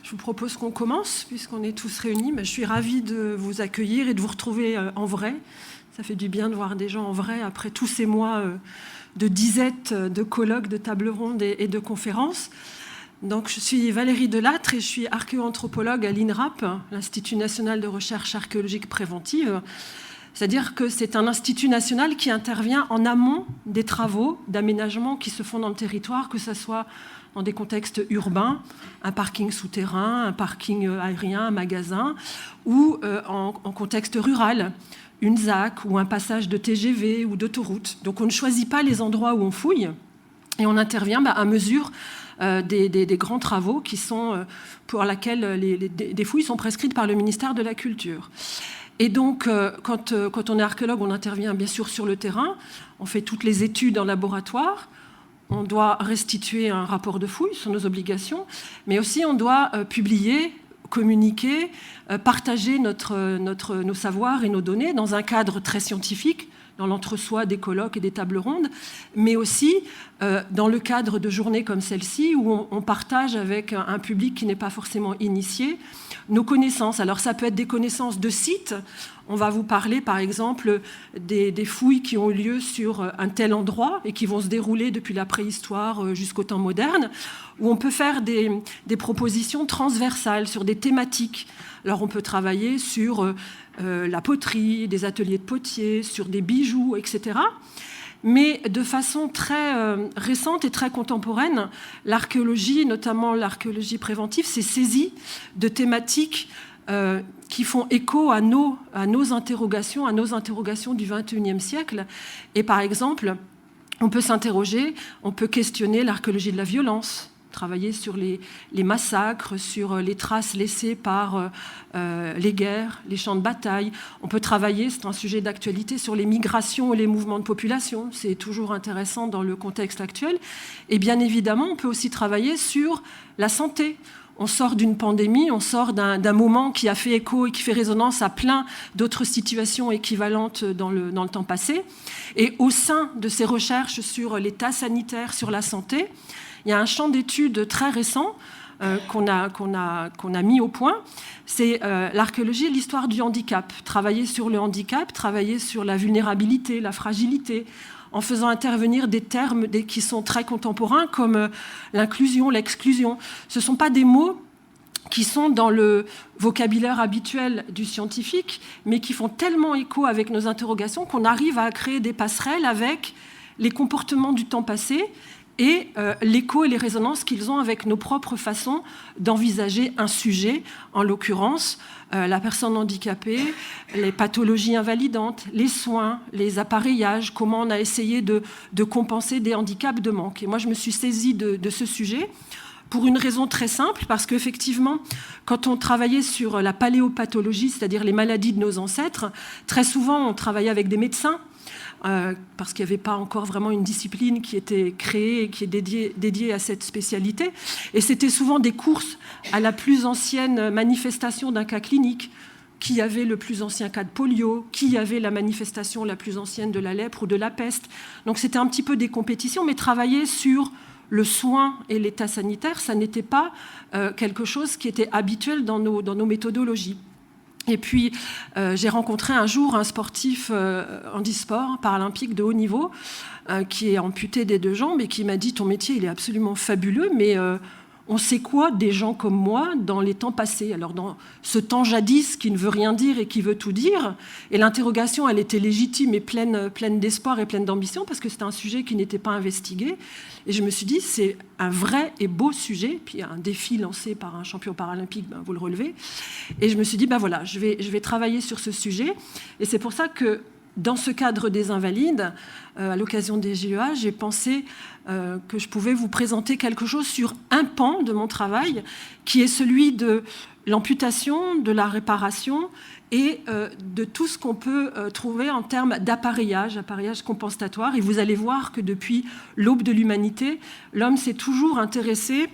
Je vous propose qu'on commence, puisqu'on est tous réunis. Je suis ravie de vous accueillir et de vous retrouver en vrai. Ça fait du bien de voir des gens en vrai après tous ces mois de disettes, de colloques, de tables rondes et de conférences. Donc, je suis Valérie Delattre et je suis archéoanthropologue à l'INRAP, l'Institut national de recherche archéologique préventive. C'est-à-dire que c'est un institut national qui intervient en amont des travaux d'aménagement qui se font dans le territoire, que ce soit dans des contextes urbains, un parking souterrain, un parking aérien, un magasin, ou en contexte rural, une ZAC ou un passage de TGV ou d'autoroute. Donc on ne choisit pas les endroits où on fouille et on intervient à mesure des grands travaux qui sont, pour lesquels des fouilles sont prescrites par le ministère de la Culture. Et donc, quand on est archéologue, on intervient bien sûr sur le terrain, on fait toutes les études en laboratoire, on doit restituer un rapport de fouille sur nos obligations, mais aussi on doit publier, communiquer, partager nos savoirs et nos données dans un cadre très scientifique, dans l'entre-soi des colloques et des tables rondes, mais aussi dans le cadre de journées comme celle-ci où on partage avec un public qui n'est pas forcément initié nos connaissances. Alors ça peut être des connaissances de sites. On va vous parler par exemple des fouilles qui ont eu lieu sur un tel endroit et qui vont se dérouler depuis la préhistoire jusqu'au temps moderne, où on peut faire des propositions transversales sur des thématiques. Alors on peut travailler sur la poterie, des ateliers de potiers, sur des bijoux, etc. Mais de façon très récente et très contemporaine, l'archéologie, notamment l'archéologie préventive, s'est saisie de thématiques qui font écho à nos interrogations du XXIe siècle. Et par exemple, on peut s'interroger, on peut questionner l'archéologie de la violence, travailler sur les massacres, sur les traces laissées par les guerres, les champs de bataille. On peut travailler, c'est un sujet d'actualité, sur les migrations et les mouvements de population. C'est toujours intéressant dans le contexte actuel. Et bien évidemment, on peut aussi travailler sur la santé. On sort d'une pandémie, on sort d'un moment qui a fait écho et qui fait résonance à plein d'autres situations équivalentes dans le temps passé. Et au sein de ces recherches sur l'état sanitaire, sur la santé, il y a un champ d'études très récent qu'on a mis au point. C'est l'archéologie et l'histoire du handicap. Travailler sur le handicap, travailler sur la vulnérabilité, la fragilité, en faisant intervenir des termes qui sont très contemporains comme l'inclusion, l'exclusion. Ce ne sont pas des mots qui sont dans le vocabulaire habituel du scientifique, mais qui font tellement écho avec nos interrogations qu'on arrive à créer des passerelles avec les comportements du temps passé et l'écho et les résonances qu'ils ont avec nos propres façons d'envisager un sujet, en l'occurrence la personne handicapée, les pathologies invalidantes, les soins, les appareillages, comment on a essayé de compenser des handicaps de manque. Et moi, je me suis saisie de ce sujet pour une raison très simple, parce qu'effectivement, quand on travaillait sur la paléopathologie, c'est-à-dire les maladies de nos ancêtres, très souvent, on travaillait avec des médecins, parce qu'il n'y avait pas encore vraiment une discipline qui était créée et qui est dédiée à cette spécialité. Et c'était souvent des courses à la plus ancienne manifestation d'un cas clinique. Qui avait le plus ancien cas de polio, qui avait la manifestation la plus ancienne de la lèpre ou de la peste. Donc c'était un petit peu des compétitions, mais travailler sur le soin et l'état sanitaire, ça n'était pas quelque chose qui était habituel dans nos méthodologies. Et puis, j'ai rencontré un jour un sportif handisport paralympique de haut niveau qui est amputé des deux jambes et qui m'a dit « Ton métier, il est absolument fabuleux, mais on sait quoi des gens comme moi dans les temps passés ?» Alors, dans ce temps jadis qui ne veut rien dire et qui veut tout dire, et l'interrogation, elle était légitime et pleine d'espoir et pleine d'ambition parce que c'était un sujet qui n'était pas investigué. Et je me suis dit, c'est un vrai et beau sujet, puis un défi lancé par un champion paralympique, vous le relevez. Et je me suis dit, voilà, je vais travailler sur ce sujet. Et c'est pour ça que, dans ce cadre des Invalides, à l'occasion des JEA, j'ai pensé que je pouvais vous présenter quelque chose sur un pan de mon travail, qui est celui de l'amputation, de la réparation et de tout ce qu'on peut trouver en termes d'appareillage compensatoire. Et vous allez voir que depuis l'aube de l'humanité, l'homme s'est toujours intéressé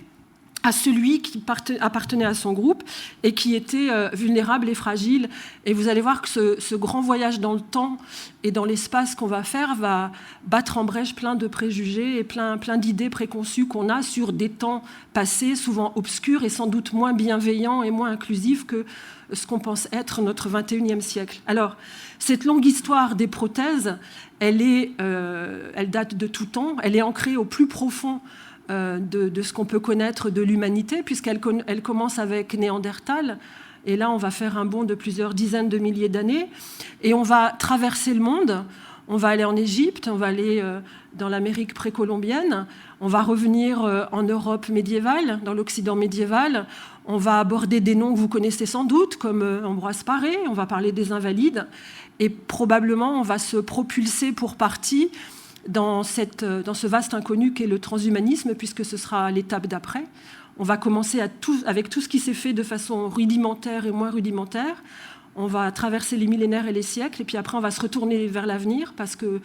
à celui qui appartenait à son groupe et qui était vulnérable et fragile. Et vous allez voir que ce grand voyage dans le temps et dans l'espace qu'on va faire va battre en brèche plein de préjugés et plein d'idées préconçues qu'on a sur des temps passés, souvent obscurs et sans doute moins bienveillants et moins inclusifs que ce qu'on pense être notre 21e siècle. Alors, cette longue histoire des prothèses, elle date de tout temps, elle est ancrée au plus profond de ce qu'on peut connaître de l'humanité, puisqu'elle commence avec Néandertal. Et là, on va faire un bond de plusieurs dizaines de milliers d'années. Et on va traverser le monde. On va aller en Égypte, on va aller dans l'Amérique précolombienne. On va revenir en Europe médiévale, dans l'Occident médiéval. On va aborder des noms que vous connaissez sans doute, comme Ambroise Paré. On va parler des Invalides. Et probablement, on va se propulser pour partie dans ce vaste inconnu qu'est le transhumanisme, puisque ce sera l'étape d'après. On va commencer avec tout ce qui s'est fait de façon rudimentaire et moins rudimentaire. On va traverser les millénaires et les siècles, et puis après on va se retourner vers l'avenir, parce que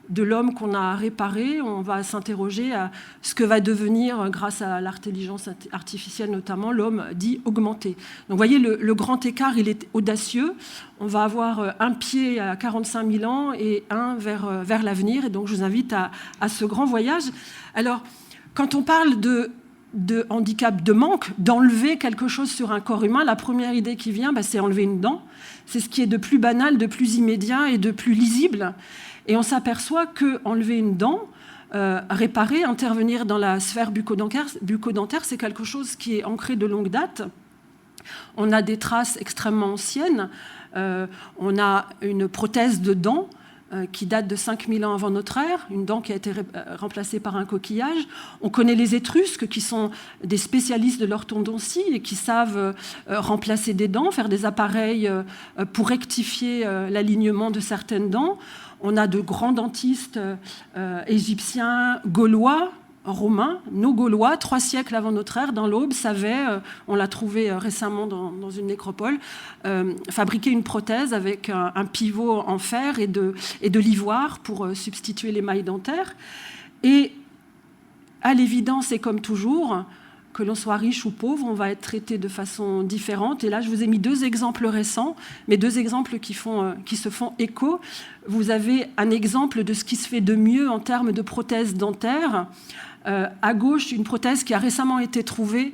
de l'homme qu'on a réparé, on va s'interroger à ce que va devenir, grâce à l'intelligence artificielle notamment, l'homme dit augmenté. Donc vous voyez, le grand écart, il est audacieux. On va avoir un pied à 45 000 ans et un vers l'avenir. Et donc je vous invite à ce grand voyage. Alors, quand on parle de handicap, de manque, d'enlever quelque chose sur un corps humain, la première idée qui vient, c'est enlever une dent. C'est ce qui est de plus banal, de plus immédiat et de plus lisible. Et on s'aperçoit qu'enlever une dent, réparer, intervenir dans la sphère bucco-dentaire, c'est quelque chose qui est ancré de longue date. On a des traces extrêmement anciennes. On a une prothèse de dent qui date de 5000 ans avant notre ère, une dent qui a été remplacée par un coquillage. On connaît les Étrusques, qui sont des spécialistes de l'orthodontie et qui savent remplacer des dents, faire des appareils pour rectifier l'alignement de certaines dents. On a de grands dentistes égyptiens, gaulois, romains, nos Gaulois, 3 siècles avant notre ère, dans l'Aube, savaient, on l'a trouvé récemment dans une nécropole, fabriquer une prothèse avec un pivot en fer et de l'ivoire pour substituer les mailles dentaires. Et à l'évidence, et comme toujours, que l'on soit riche ou pauvre, on va être traité de façon différente. Et là, je vous ai mis 2 exemples récents, mais 2 exemples qui se font écho. Vous avez un exemple de ce qui se fait de mieux en termes de prothèses dentaires. À gauche, une prothèse qui a récemment été trouvée.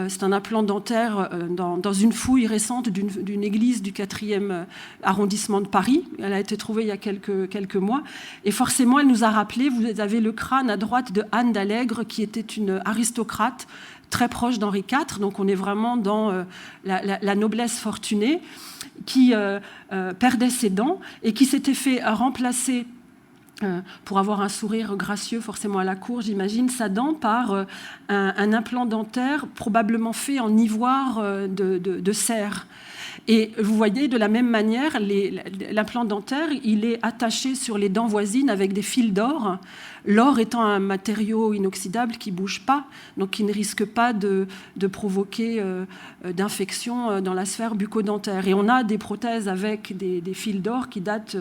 C'est un implant dentaire dans une fouille récente d'une église du 4e arrondissement de Paris. Elle a été trouvée il y a quelques mois. Et forcément, elle nous a rappelé, vous avez le crâne à droite de Anne d'Allègre, qui était une aristocrate très proche d'Henri IV. Donc on est vraiment dans la noblesse fortunée, qui perdait ses dents et qui s'était fait remplacer, pour avoir un sourire gracieux forcément à la cour, j'imagine, sa dent par un implant dentaire probablement fait en ivoire de cerf. Et vous voyez, de la même manière, l'implant dentaire, il est attaché sur les dents voisines avec des fils d'or, l'or étant un matériau inoxydable qui ne bouge pas, donc qui ne risque pas de provoquer d'infection dans la sphère bucco-dentaire. Et on a des prothèses avec des fils d'or qui datent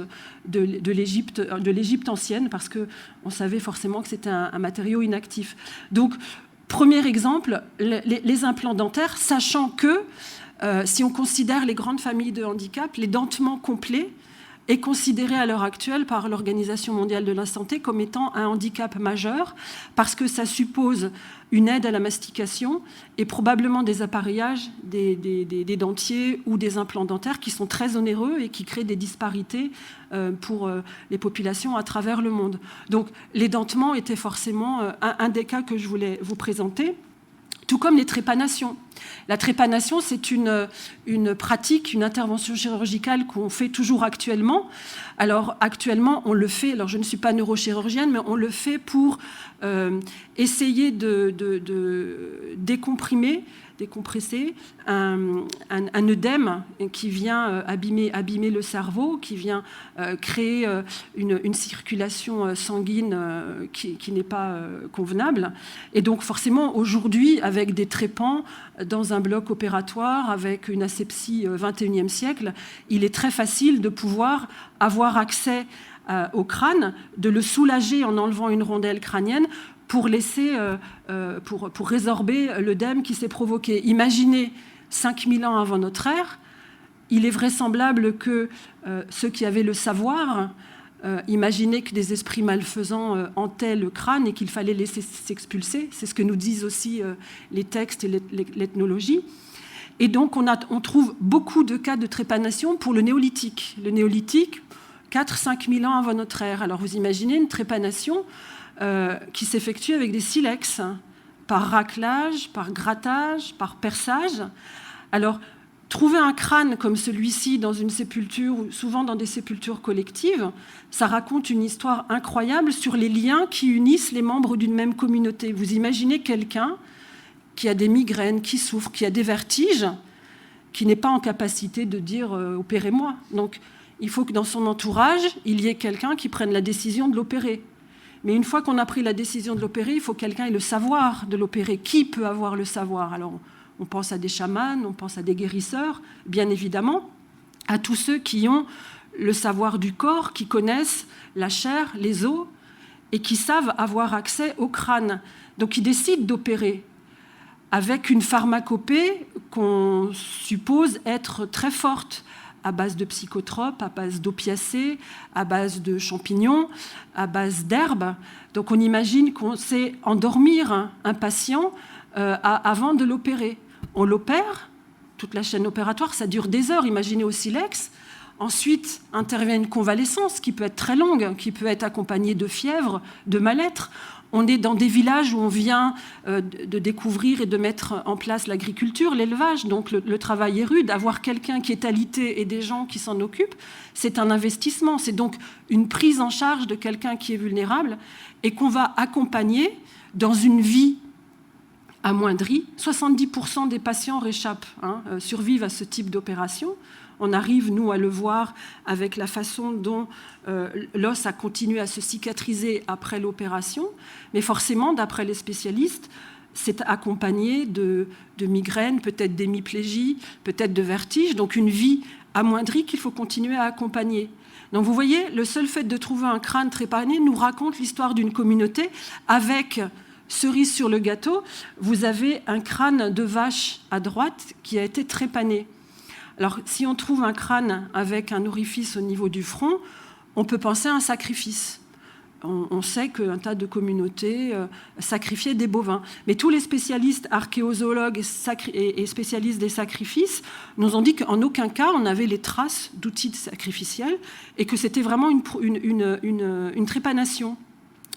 de l'Égypte ancienne, parce qu'on savait forcément que c'était un matériau inactif. Donc, premier exemple, les implants dentaires, sachant que si on considère les grandes familles de handicap, l'édentement complet est considéré à l'heure actuelle par l'Organisation mondiale de la santé comme étant un handicap majeur, parce que ça suppose une aide à la mastication et probablement des appareillages, des dentiers ou des implants dentaires qui sont très onéreux et qui créent des disparités pour les populations à travers le monde. Donc l'édentement était forcément un des cas que je voulais vous présenter. Tout comme les trépanations. La trépanation, c'est une pratique, une intervention chirurgicale qu'on fait toujours actuellement. Alors actuellement, on le fait, alors je ne suis pas neurochirurgienne, mais on le fait pour essayer de décompresser un œdème qui vient abîmer le cerveau, qui vient créer une circulation sanguine qui n'est pas convenable. Et donc forcément, aujourd'hui, avec des trépans dans un bloc opératoire, avec une asepsie 21e siècle, il est très facile de pouvoir avoir accès au crâne, de le soulager en enlevant une rondelle crânienne pour résorber l'œdème qui s'est provoqué. Imaginez 5000 ans avant notre ère, il est vraisemblable que ceux qui avaient le savoir imaginaient que des esprits malfaisants hantaient le crâne et qu'il fallait laisser s'expulser. C'est ce que nous disent aussi les textes et l'ethnologie. Et donc on trouve beaucoup de cas de trépanation pour le néolithique. Le néolithique, 4-5 000 ans avant notre ère. Alors vous imaginez une trépanation qui s'effectue avec des silex, par raclage, par grattage, par perçage. Alors, trouver un crâne comme celui-ci dans une sépulture, ou souvent dans des sépultures collectives, ça raconte une histoire incroyable sur les liens qui unissent les membres d'une même communauté. Vous imaginez quelqu'un qui a des migraines, qui souffre, qui a des vertiges, qui n'est pas en capacité de dire « opérez-moi ». Donc, il faut que dans son entourage, il y ait quelqu'un qui prenne la décision de l'opérer. Mais une fois qu'on a pris la décision de l'opérer, il faut que quelqu'un ait le savoir de l'opérer. Qui peut avoir le savoir ? Alors, on pense à des chamans, on pense à des guérisseurs, bien évidemment, à tous ceux qui ont le savoir du corps, qui connaissent la chair, les os, et qui savent avoir accès au crâne. Donc, ils décident d'opérer avec une pharmacopée qu'on suppose être très forte, à base de psychotropes, à base d'opiacés, à base de champignons, à base d'herbes. Donc on imagine qu'on sait endormir un patient avant de l'opérer. On l'opère, toute la chaîne opératoire, ça dure des heures, imaginez au silex. Ensuite intervient une convalescence qui peut être très longue, qui peut être accompagnée de fièvre, de mal-être. On est dans des villages où on vient de découvrir et de mettre en place l'agriculture, l'élevage. Donc le travail est rude. Avoir quelqu'un qui est alité et des gens qui s'en occupent, c'est un investissement. C'est donc une prise en charge de quelqu'un qui est vulnérable et qu'on va accompagner dans une vie amoindrie. 70% des patients survivent à ce type d'opération. On arrive, nous, à le voir avec la façon dont l'os a continué à se cicatriser après l'opération. Mais forcément, d'après les spécialistes, c'est accompagné de migraines, peut-être d'hémiplégie, peut-être de vertiges. Donc une vie amoindrie qu'il faut continuer à accompagner. Donc vous voyez, le seul fait de trouver un crâne trépané nous raconte l'histoire d'une communauté avec... Cerise sur le gâteau, vous avez un crâne de vache à droite qui a été trépané. Alors, si on trouve un crâne avec un orifice au niveau du front, on peut penser à un sacrifice. On sait qu'un tas de communautés sacrifiaient des bovins. Mais tous les spécialistes archéozoologues et spécialistes des sacrifices nous ont dit qu'en aucun cas on avait les traces d'outils sacrificiels et que c'était vraiment une trépanation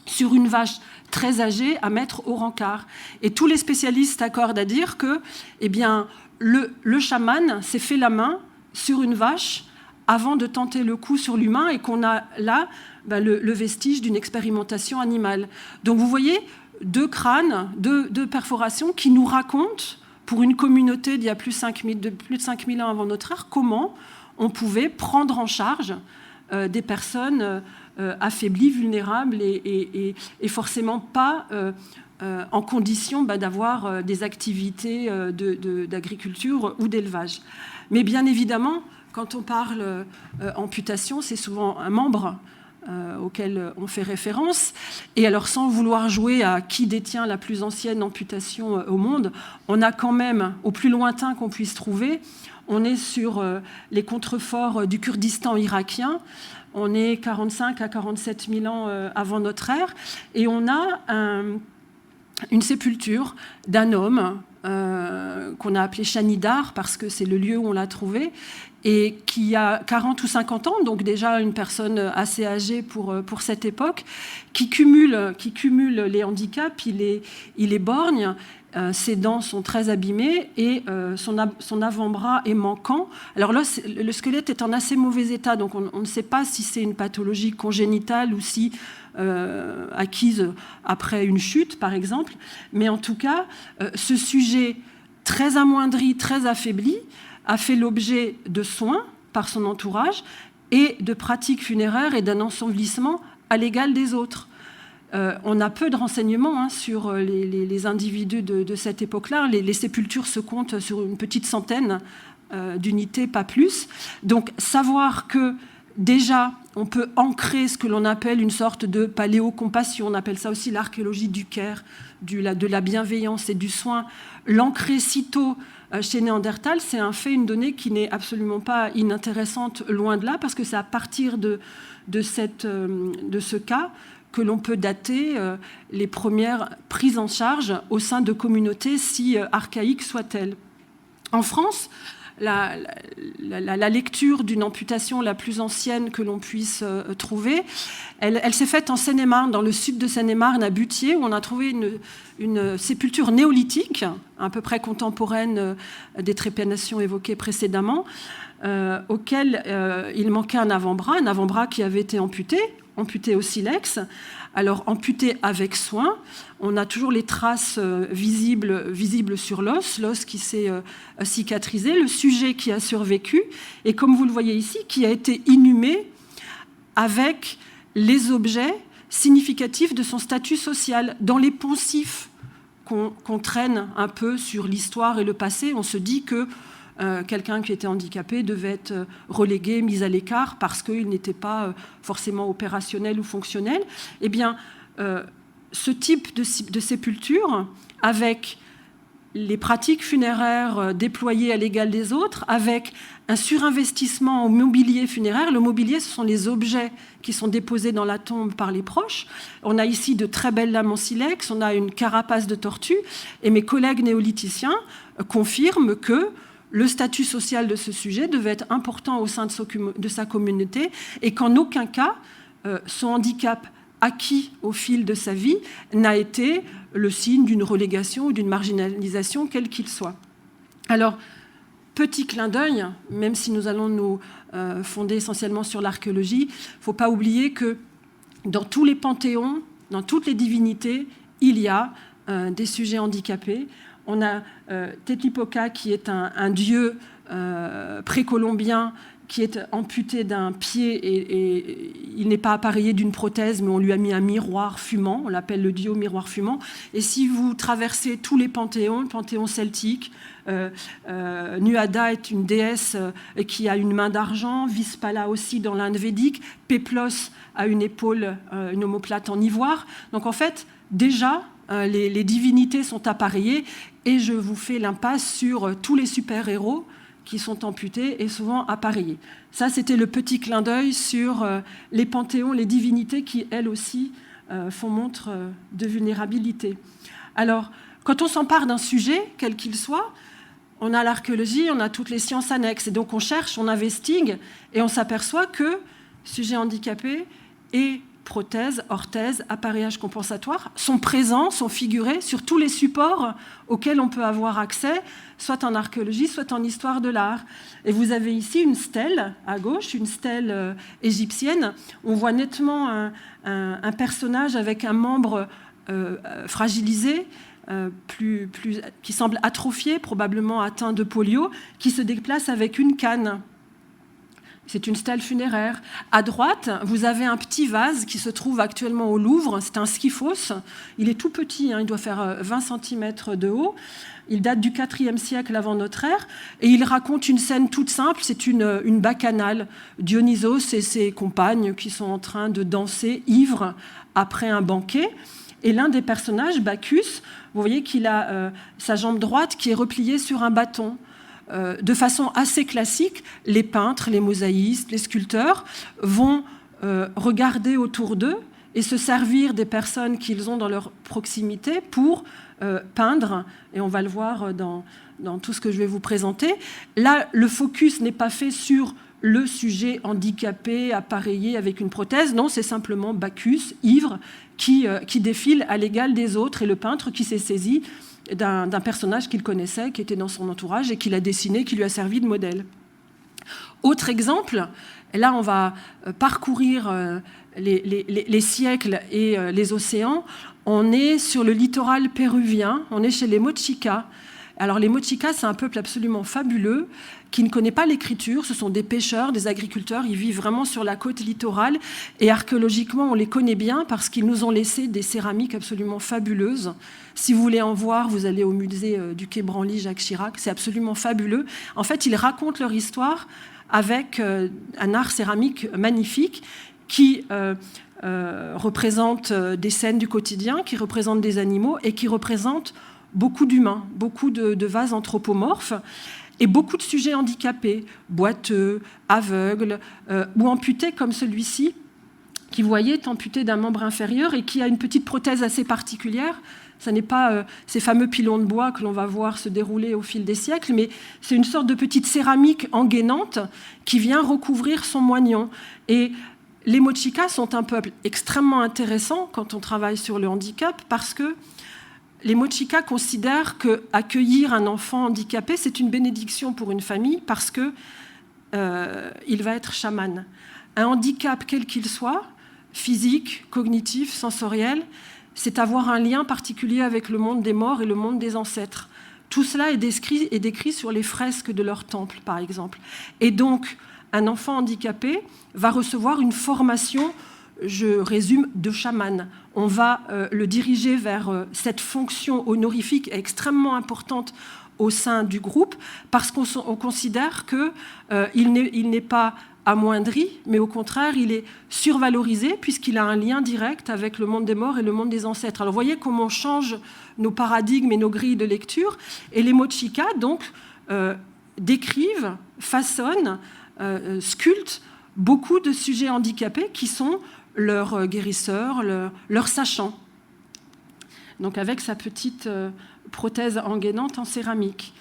sur une vache très âgée à mettre au rencard. Et tous les spécialistes s'accordent à dire que le chaman s'est fait la main sur une vache avant de tenter le coup sur l'humain et qu'on a là le vestige d'une expérimentation animale. Donc vous voyez, deux crânes, deux perforations qui nous racontent, pour une communauté d'il y a plus de 5000 ans avant notre ère, comment on pouvait prendre en charge des personnes affaiblies, vulnérables et forcément pas en condition d'avoir des activités d'agriculture ou d'élevage. Mais bien évidemment, quand on parle amputation, c'est souvent un membre auquel on fait référence. Et alors, sans vouloir jouer à qui détient la plus ancienne amputation au monde, on a quand même, au plus lointain qu'on puisse trouver, on est sur les contreforts du Kurdistan irakien. On est 45 à 47 000 ans avant notre ère. Et on a une sépulture d'un homme qu'on a appelé Shanidar, parce que c'est le lieu où on l'a trouvé, et qui a 40 ou 50 ans, donc déjà une personne assez âgée pour cette époque, qui cumule les handicaps, il est borgne, ses dents sont très abîmées et son avant-bras est manquant. Alors là, le squelette est en assez mauvais état, donc on ne sait pas si c'est une pathologie congénitale ou si acquise après une chute, par exemple. Mais en tout cas, ce sujet très amoindri, très affaibli, a fait l'objet de soins par son entourage et de pratiques funéraires et d'un ensevelissement à l'égal des autres. On a peu de renseignements sur les individus de cette époque-là. Les sépultures se comptent sur une petite centaine d'unités, pas plus. Donc, savoir que déjà, on peut ancrer ce que l'on appelle une sorte de paléocompassion. On appelle ça aussi l'archéologie du care, de la bienveillance et du soin. L'ancrer si tôt chez Néandertal, c'est un fait, une donnée qui n'est absolument pas inintéressante, loin de là, parce que c'est à partir de ce cas que l'on peut dater les premières prises en charge au sein de communautés, si archaïques soient-elles. En France, la lecture d'une amputation la plus ancienne que l'on puisse trouver, elle s'est faite en Seine-et-Marne, dans le sud de Seine-et-Marne, à Butier, où on a trouvé une sépulture néolithique, à peu près contemporaine des trépanations évoquées précédemment, auquel il manquait un avant-bras qui avait été amputé au silex. Alors, amputé avec soin, on a toujours les traces visibles sur l'os qui s'est cicatrisé, le sujet qui a survécu, et comme vous le voyez ici, qui a été inhumé avec les objets significatifs de son statut social. Dans les poncifs qu'on traîne un peu sur l'histoire et le passé, on se dit que quelqu'un qui était handicapé devait être relégué, mis à l'écart parce qu'il n'était pas forcément opérationnel ou fonctionnel. Eh bien, ce type de sépulture, avec les pratiques funéraires déployées à l'égal des autres, avec un surinvestissement au mobilier funéraire. Le mobilier, ce sont les objets qui sont déposés dans la tombe par les proches. On a ici de très belles lames en silex, on a une carapace de tortue, et mes collègues néolithiciens confirment que le statut social de ce sujet devait être important au sein de sa communauté et qu'en aucun cas, son handicap acquis au fil de sa vie n'a été le signe d'une relégation ou d'une marginalisation, quel qu'il soit. Alors, petit clin d'œil, même si nous allons nous fonder essentiellement sur l'archéologie, il ne faut pas oublier que dans tous les panthéons, dans toutes les divinités, il y a des sujets handicapés. On a Tetipoca, qui est un dieu précolombien qui est amputé d'un pied et il n'est pas appareillé d'une prothèse, mais on lui a mis un miroir fumant, on l'appelle le dieu miroir fumant. Et si vous traversez tous les panthéons, le panthéon celtique, Nuada est une déesse qui a une main d'argent, Vispala aussi dans l'Inde védique, Péplos a une épaule, une omoplate en ivoire. Donc en fait, déjà, les divinités sont appareillées et je vous fais l'impasse sur tous les super-héros qui sont amputés et souvent appareillés. Ça, c'était le petit clin d'œil sur les panthéons, les divinités qui, elles aussi, font montre de vulnérabilité. Alors, quand on s'empare d'un sujet, quel qu'il soit, on a l'archéologie, on a toutes les sciences annexes. Et donc, on cherche, on investigue et on s'aperçoit que sujet handicapé et prothèses, orthèses, appareillage compensatoire sont présents, sont figurés sur tous les supports auxquels on peut avoir accès, soit en archéologie, soit en histoire de l'art. Et vous avez ici une stèle à gauche, une stèle égyptienne. On voit nettement un personnage avec un membre fragilisé, qui semble atrophié, probablement atteint de polio, qui se déplace avec une canne. C'est une stèle funéraire. À droite, vous avez un petit vase qui se trouve actuellement au Louvre. C'est un skyphos. Il est tout petit, il doit faire 20 cm de haut. Il date du IVe siècle avant notre ère. Et il raconte une scène toute simple. C'est une bacchanale. Dionysos et ses compagnes qui sont en train de danser ivres après un banquet. Et l'un des personnages, Bacchus, vous voyez qu'il a sa jambe droite qui est repliée sur un bâton. De façon assez classique, les peintres, les mosaïstes, les sculpteurs vont regarder autour d'eux et se servir des personnes qu'ils ont dans leur proximité pour peindre. Et on va le voir dans tout ce que je vais vous présenter. Là, le focus n'est pas fait sur le sujet handicapé, appareillé avec une prothèse. Non, c'est simplement Bacchus, ivre, qui défile à l'égal des autres et le peintre qui s'est saisi d'un personnage qu'il connaissait, qui était dans son entourage et qu'il a dessiné, qui lui a servi de modèle. Autre exemple, là on va parcourir les siècles et les océans. On est sur le littoral péruvien, on est chez les Mochica. Alors les Mochikas, c'est un peuple absolument fabuleux qui ne connaît pas l'écriture. Ce sont des pêcheurs, des agriculteurs. Ils vivent vraiment sur la côte littorale. Et archéologiquement, on les connaît bien parce qu'ils nous ont laissé des céramiques absolument fabuleuses. Si vous voulez en voir, vous allez au musée du Quai Branly, Jacques Chirac. C'est absolument fabuleux. En fait, ils racontent leur histoire avec un art céramique magnifique qui représente des scènes du quotidien, qui représente des animaux et qui représente beaucoup d'humains, beaucoup de vases anthropomorphes et beaucoup de sujets handicapés, boiteux, aveugles ou amputés comme celui-ci, qui, vous voyez, est amputé d'un membre inférieur et qui a une petite prothèse assez particulière. Ce n'est pas ces fameux pilons de bois que l'on va voir se dérouler au fil des siècles, mais c'est une sorte de petite céramique engainante qui vient recouvrir son moignon. Et les Mochikas sont un peuple extrêmement intéressant quand on travaille sur le handicap parce que les Mochikas considèrent qu'accueillir un enfant handicapé, c'est une bénédiction pour une famille parce qu'il va être chaman. Un handicap, quel qu'il soit, physique, cognitif, sensoriel, c'est avoir un lien particulier avec le monde des morts et le monde des ancêtres. Tout cela est décrit sur les fresques de leur temple, par exemple. Et donc, un enfant handicapé va recevoir une formation, je résume, de chaman. On va le diriger vers cette fonction honorifique extrêmement importante au sein du groupe, parce qu'on considère qu'il n'est pas amoindri, mais au contraire, il est survalorisé, puisqu'il a un lien direct avec le monde des morts et le monde des ancêtres. Alors, vous voyez comment on change nos paradigmes et nos grilles de lecture. Et les Mochikas, donc, décrivent, façonnent, sculptent beaucoup de sujets handicapés qui sont leurs guérisseurs, leurs sachants. Donc avec sa petite prothèse engainante en céramique.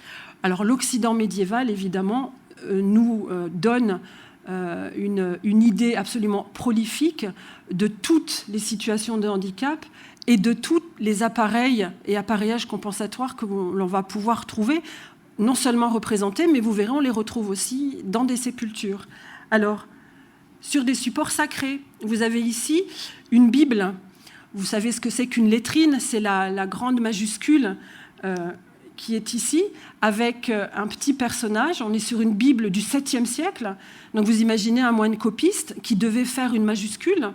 Alors l'Occident médiéval, évidemment, nous donne une idée absolument prolifique de toutes les situations de handicap et de tous les appareils et appareillages compensatoires que l'on va pouvoir trouver, non seulement représentés, mais vous verrez, on les retrouve aussi dans des sépultures. Alors, sur des supports sacrés, vous avez ici une Bible. Vous savez ce que c'est qu'une lettrine, c'est la grande majuscule qui est ici, avec un petit personnage. On est sur une Bible du 7e siècle. Donc vous imaginez un moine copiste qui devait faire une majuscule.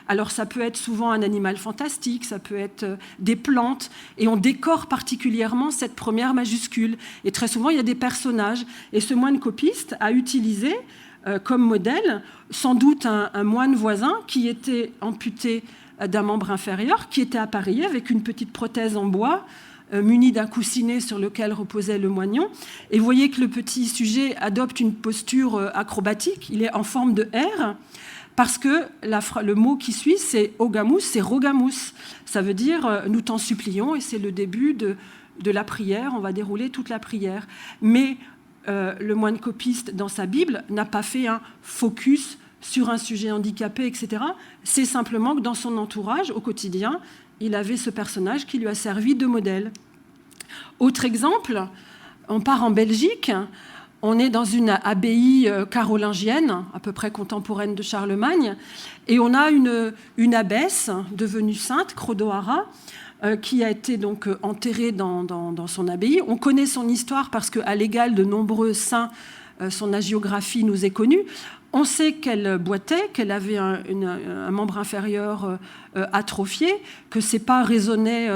Alors ça peut être souvent un animal fantastique, ça peut être des plantes, et on décore particulièrement cette première majuscule. Et très souvent, il y a des personnages. Et ce moine copiste a utilisé comme modèle sans doute un moine voisin qui était amputé d'un membre inférieur, qui était appareillé avec une petite prothèse en bois, muni d'un coussinet sur lequel reposait le moignon. Et vous voyez que le petit sujet adopte une posture acrobatique, il est en forme de R, parce que le mot qui suit, c'est ogamus, c'est rogamus. Ça veut dire nous t'en supplions, et c'est le début de la prière, on va dérouler toute la prière. Mais le moine copiste, dans sa Bible, n'a pas fait un focus sur un sujet handicapé, etc. C'est simplement que dans son entourage, au quotidien, il avait ce personnage qui lui a servi de modèle. Autre exemple, on part en Belgique, on est dans une abbaye carolingienne, à peu près contemporaine de Charlemagne, et on a une abbesse devenue sainte, Chrodohara, qui a été donc enterrée dans son abbaye. On connaît son histoire parce qu'à l'égal de nombreux saints, son hagiographie nous est connue. On sait qu'elle boitait, qu'elle avait un membre inférieur atrophié, que ses pas résonnaient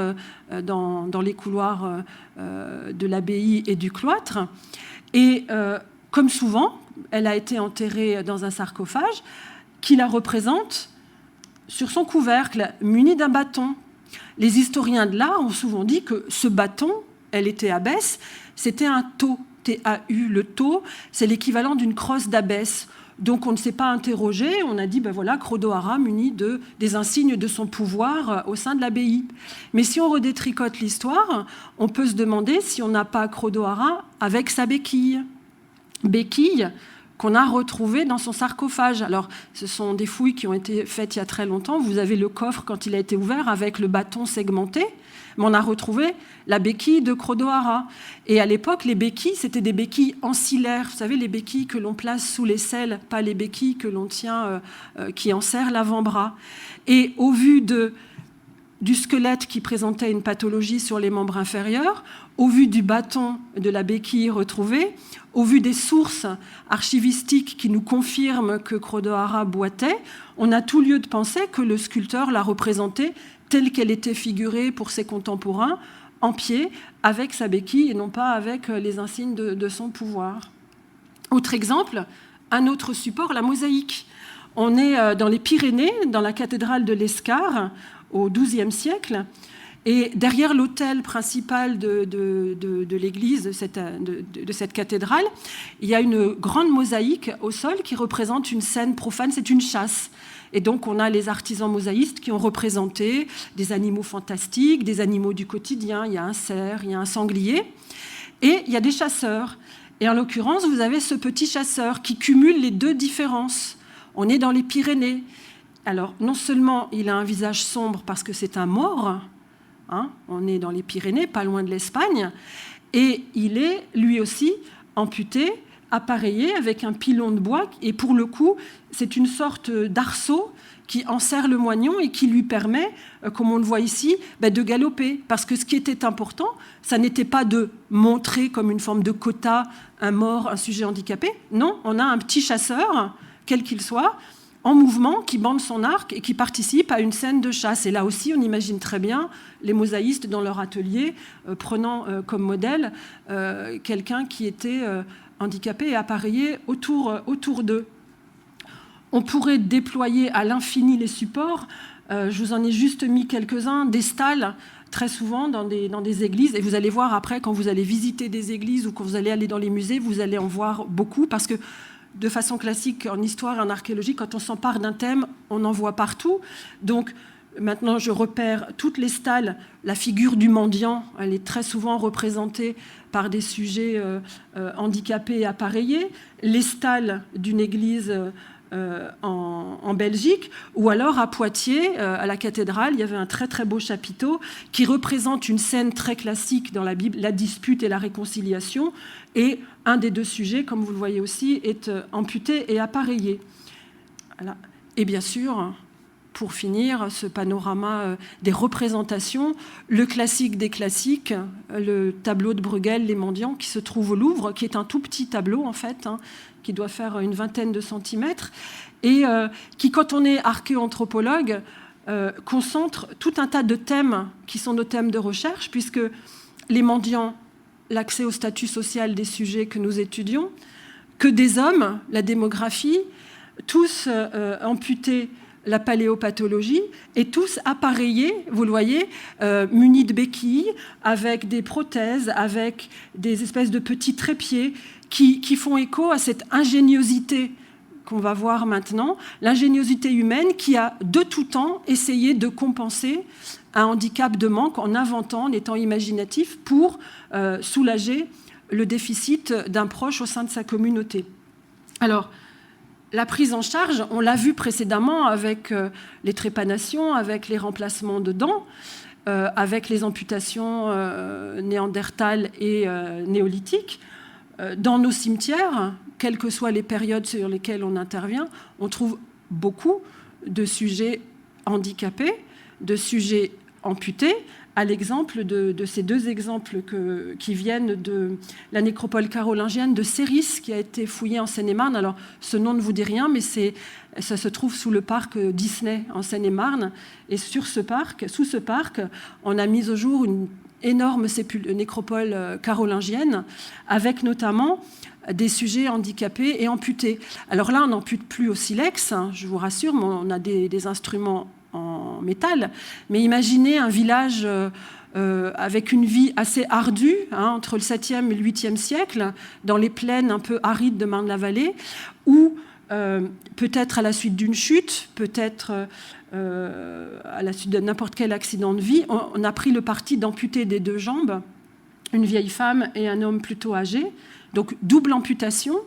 dans les couloirs de l'abbaye et du cloître. Et comme souvent, elle a été enterrée dans un sarcophage qui la représente sur son couvercle, muni d'un bâton. Les historiens de l'art ont souvent dit que ce bâton, elle était abbesse, c'était un tau, T-A-U. Le tau, c'est l'équivalent d'une crosse d'abbesse. Donc on ne s'est pas interrogé, on a dit, ben voilà, Chrodohara muni des insignes de son pouvoir au sein de l'abbaye. Mais si on redétricote l'histoire, on peut se demander si on n'a pas Chrodohara avec sa béquille. Béquille qu'on a retrouvée dans son sarcophage. Alors, ce sont des fouilles qui ont été faites il y a très longtemps. Vous avez le coffre, quand il a été ouvert, avec le bâton segmenté. Mais on a retrouvé la béquille de Chrodohara. Et à l'époque, les béquilles, c'était des béquilles ancillaires. Vous savez, les béquilles que l'on place sous les selles, pas les béquilles que l'on tient, qui enserrent l'avant-bras. Et au vu de du squelette qui présentait une pathologie sur les membres inférieurs, au vu du bâton de la béquille retrouvée, au vu des sources archivistiques qui nous confirment que Krodohara boitait, on a tout lieu de penser que le sculpteur l'a représentée telle qu'elle était figurée pour ses contemporains, en pied, avec sa béquille et non pas avec les insignes de son pouvoir. Autre exemple, un autre support, la mosaïque. On est dans les Pyrénées, dans la cathédrale de l'Escar, au XIIe siècle, et derrière l'autel principal de l'église, de cette cathédrale, il y a une grande mosaïque au sol qui représente une scène profane, c'est une chasse. Et donc on a les artisans mosaïstes qui ont représenté des animaux fantastiques, des animaux du quotidien, il y a un cerf, il y a un sanglier, et il y a des chasseurs. Et en l'occurrence, vous avez ce petit chasseur qui cumule les deux différences. On est dans les Pyrénées. Alors, non seulement il a un visage sombre parce que c'est un maure, hein, on est dans les Pyrénées, pas loin de l'Espagne, et il est, lui aussi, amputé, appareillé avec un pilon de bois, et pour le coup, c'est une sorte d'arceau qui enserre le moignon et qui lui permet, comme on le voit ici, de galoper. Parce que ce qui était important, ça n'était pas de montrer comme une forme de quota un mort, un sujet handicapé. Non, on a un petit chasseur, quel qu'il soit, en mouvement, qui bande son arc et qui participe à une scène de chasse. Et là aussi, on imagine très bien les mosaïstes dans leur atelier, prenant comme modèle quelqu'un qui était handicapé et appareillé autour d'eux. On pourrait déployer à l'infini les supports. Je vous en ai juste mis quelques-uns, des stalles, très souvent dans des églises. Et vous allez voir après, quand vous allez visiter des églises ou quand vous allez aller dans les musées, vous allez en voir beaucoup, parce que de façon classique, en histoire et en archéologie, quand on s'empare d'un thème, on en voit partout. Donc, maintenant, je repère toutes les stalles. La figure du mendiant, elle est très souvent représentée par des sujets handicapés et appareillés. Les stalles d'une église en Belgique, ou alors à Poitiers, à la cathédrale, il y avait un très très beau chapiteau qui représente une scène très classique dans la Bible, la dispute et la réconciliation, et un des deux sujets, comme vous le voyez aussi, est amputé et appareillé. Voilà. Et bien sûr, pour finir, ce panorama des représentations, le classique des classiques, le tableau de Bruegel, Les Mendiants, qui se trouve au Louvre, qui est un tout petit tableau en fait, qui doit faire une vingtaine de centimètres, et qui, quand on est archéoanthropologue, concentre tout un tas de thèmes qui sont nos thèmes de recherche, puisque les mendiants, l'accès au statut social des sujets que nous étudions, que des hommes, la démographie, tous amputés, la paléopathologie, et tous appareillés, vous le voyez, munis de béquilles, avec des prothèses, avec des espèces de petits trépieds qui font écho à cette ingéniosité qu'on va voir maintenant, l'ingéniosité humaine qui a de tout temps essayé de compenser un handicap de manque en inventant, en étant imaginatif, pour soulager le déficit d'un proche au sein de sa communauté. Alors, la prise en charge, on l'a vu précédemment avec les trépanations, avec les remplacements de dents, avec les amputations néandertales et néolithiques. Dans nos cimetières, quelles que soient les périodes sur lesquelles on intervient, on trouve beaucoup de sujets handicapés, de sujets amputés, à l'exemple de ces deux exemples qui viennent de la nécropole carolingienne de Céris, qui a été fouillée en Seine-et-Marne. Alors, ce nom ne vous dit rien, mais ça se trouve sous le parc Disney en Seine-et-Marne. Et sous ce parc, on a mis au jour une énorme nécropole carolingienne, avec notamment des sujets handicapés et amputés. Alors là, on n'ampute plus au silex, je vous rassure, mais on a des instruments en métal. Mais imaginez un village avec une vie assez ardue, entre le 7e et le 8e siècle, dans les plaines un peu arides de Marne-la-Vallée, où peut-être à la suite d'une chute, peut-être à la suite de n'importe quel accident de vie, on a pris le parti d'amputer des deux jambes une vieille femme et un homme plutôt âgé. Donc double amputation,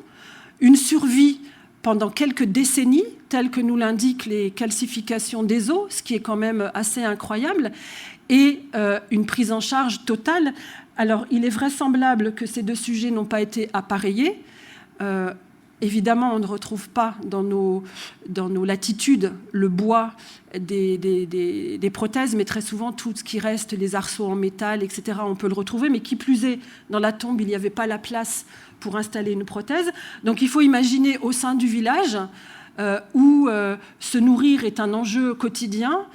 une survie pendant quelques décennies, telles que nous l'indiquent les calcifications des os, ce qui est quand même assez incroyable, et une prise en charge totale. Alors, il est vraisemblable que ces deux sujets n'ont pas été appareillés. Évidemment, on ne retrouve pas dans nos latitudes le bois des prothèses, mais très souvent, tout ce qui reste, les arceaux en métal, etc., on peut le retrouver. Mais qui plus est, dans la tombe, il n'y avait pas la place pour installer une prothèse. Donc il faut imaginer au sein du village où se nourrir est un enjeu quotidien,